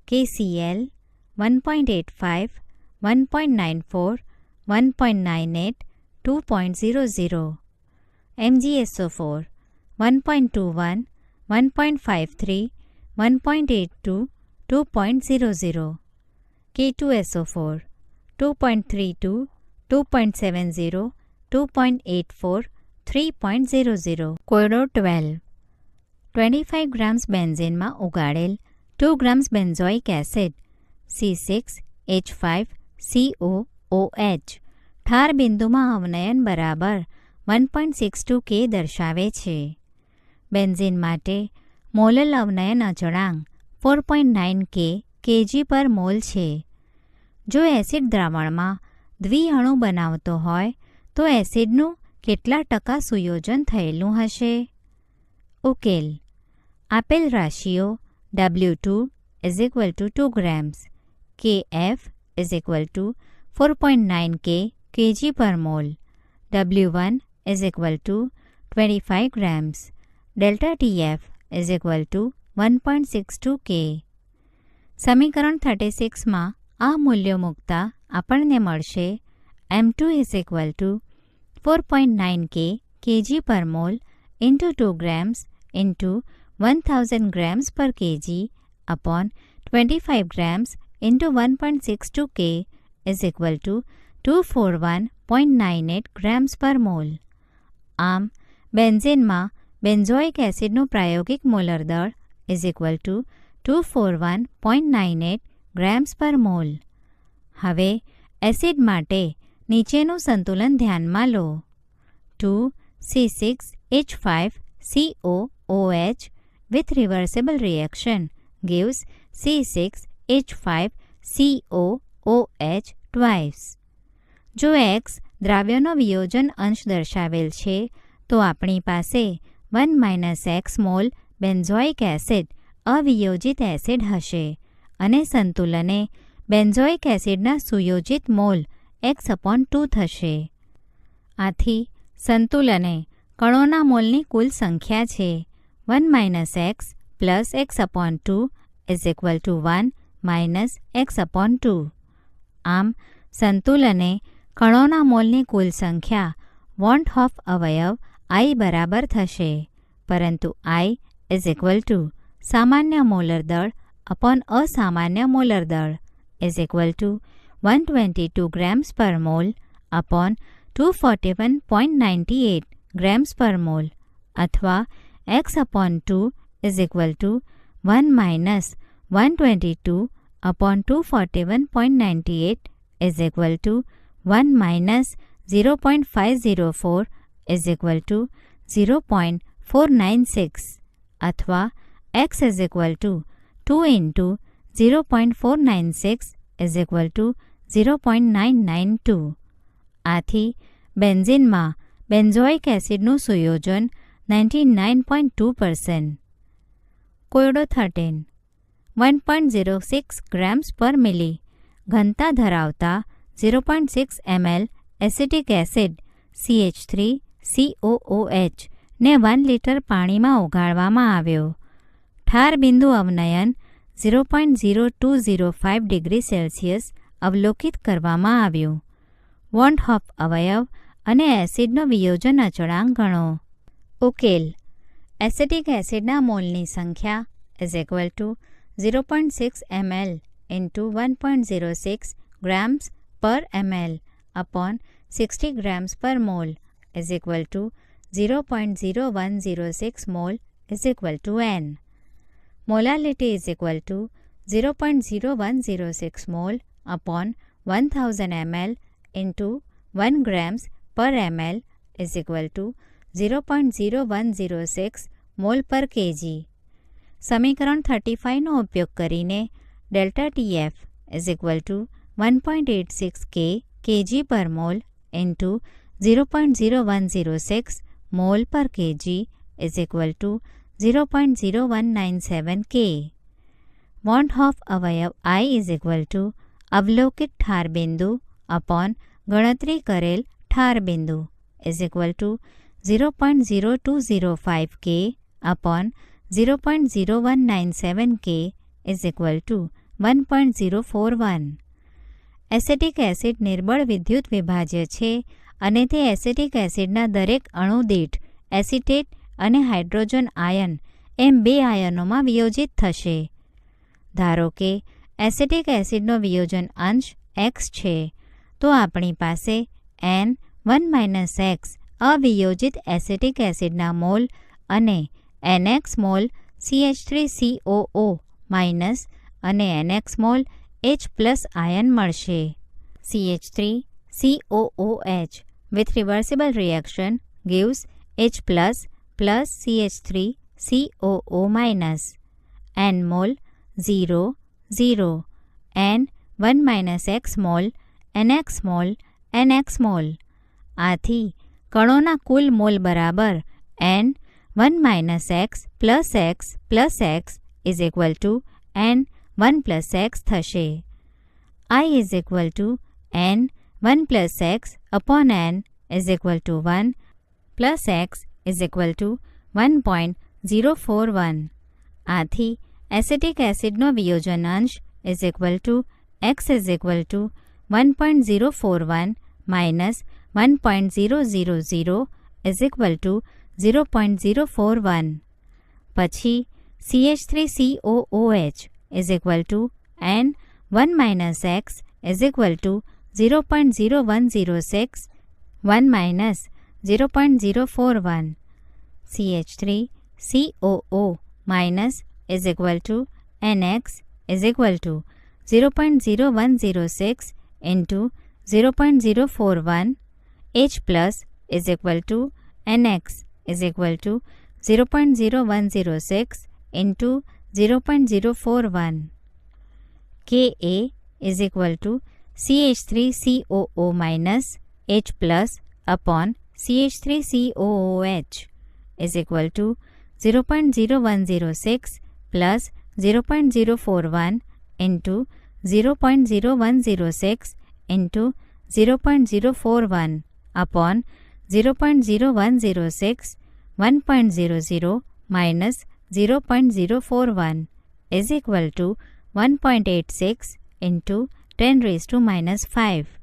KCl 1.85, 1.94, 1.98, 2.00. MgSO4 1.21, 1.53, 1.82, 2.00. K2SO4 2.32, 2.70, 2.84, 3.00. કોયડો 12 25 ગ્રામ્સ બેન્ઝીનમાં ઉગાડેલ 2 ગ્રામ્સ બેન્ઝોઇક એસિડ C6H5COOH ઠાર બિંદુમાં અવનયન બરાબર 1.62 K દર્શાવે છે. બેન્ઝીન માટે મોલલ અવનયન અચળાંક 4.9 kg પર મોલ છે. જો એસિડ દ્રાવણમાં દ્વિઅણુ બનાવતો હોય તો એસિડનું કેટલા ટકા સુયોજન થયેલું હશે? ઉકેલ. આપેલ રાશિઓ W2 = 2 grams, Kf = 4.9 K kg per mole. W1 is equal to 25 grams. Delta TF is equal to 1.62 K. સમીકરણ 36માં આ મૂલ્યો મૂકતા આપણને મળશે M2 is equal to 4.9 K kg per mole into 2 grams into 1000 grams per kg upon 25 grams into 1.62 K is equal to 241.98 grams per mole. આમ બેન્ઝીનમાં બેન્ઝોઇક એસિડનું પ્રાયોગિક મોલર દળ is equal to 241.98 grams per mole. હવે એસિડ માટે નીચેનું સંતુલન ધ્યાનમાં લો. 2C6H5COOH with reversible reaction gives C6H5COOH twice. જો X દ્રાવ્યનો વિયોજન અંશ દર્શાવેલ છે તો આપણી પાસે 1 - X મોલ બેન્ઝોઇક એસિડ અવિયોજિત એસિડ હશે અને સંતુલને બેન્ઝોઇક એસિડના સુયોજિત મોલ X/2 થશે. આથી સંતુલને કણોના મોલની કુલ સંખ્યા છે 1 - X plus X/2 is equal to 1 - X/2. આમ સંતુલને કણોના મોલની કુલ સંખ્યા વોન્ટ હોફ અવયવ I બરાબર થશે, પરંતુ I is equal to સામાન્ય મોલર દળ અપોન અસામાન્ય મોલર દળ is equal to 122 grams per mole upon 241.98 grams per mole અથવા X/2 is equal to 1 minus 122 upon 241.98 is equal to 1 minus 0.504 is equal to 0.496 અથવા X is equal to 2 into 0.496 is equal to 0.992. આથી બેન્ઝીનમાં બેન્ઝોઇક એસિડનું સુયોજન 99.2%. કોયડો 13 1.06 grams per milli ઘનતા ધરાવતા 0.6 ml એસિટિક એસિડ CH3COOH ને 1 લિટર પાણીમાં ઓગાળવામાં આવ્યો. ઠાર બિંદુ અવનયન 0.0205 ડિગ્રી સેલ્સિયસ અવલોકિત કરવામાં આવ્યું. વોન્ટ હોફ અવયવ અને એસિડનો વિયોજન અચળાંક ગણો. ઉકેલ. એસિટિક એસિડના મોલની સંખ્યા is equal to 0.6 ml into 1.06 grams per ml upon 60 grams per mole is equal to 0.0106 mole is equal to N. Molality is equal to 0.0106 mole upon 1000 ml into 1 grams per ml is equal to 0.0106 mole per kg. સમીકરણ 35નો ઉપયોગ કરીને delta TF is equal to 1.86 K kg per mole into 0.0106 mole per kg is equal to 0.0197 K. Want હોફ અવયવ I is equal to અવલોકિત ઠાર બિંદુ અપોન ગણતરી કરેલ ઠાર બિંદુ is equal to 0.0205 K upon 0.0197 K is equal to 1.041. Acetic acid નિર્બળ વિદ્યુત વિભાજ્ય છે અને તે એસિટિક એસિડના દરેક અણુ દીઠ એસિટેટ અને હાઇડ્રોજન આયન એમ 2 આયનોમાં વિયોજિત થશે. ધારો કે એસિટિક એસિડનો વિયોજન અંશ X છે તો આપણી પાસે N1 - X અવિયોજિત એસિટિક એસિડના મોલ અને NX મોલ CH3COO માઇનસ અને NX મોલ H પ્લસ આયન મળશે. CH3COOH with reversible reaction gives H plus plus CH3COO minus. N mole 0 0 N1 - X mole NX mole NX mole. આથી કણોના કુલ મોલ બરાબર N1 - X plus X plus X is equal to N1 plus X થશે. I is equal to N 1 plus x upon n is equal to 1 plus x is equal to 1.041. આથી એસિટિક એસિડનો વિયોજન અંશ is equal to x is equal to 1.041 minus 1.000 is equal to 0.041. પછી CH3COOH is equal to N1 minus x is equal to 0.0106 1 minus 0.041. CH3COO minus is equal to NX is equal to 0.0106 into 0.041. H plus is equal to NX is equal to 0.0106 into 0.041. Ka is equal to CH3COO minus H plus upon CH3COOH is equal to 0.0106 plus 0.041 into 0.0106 into 0.041 upon 0.0106 1.00 minus 0.041 is equal to 1.86 into 10 raised to minus 5.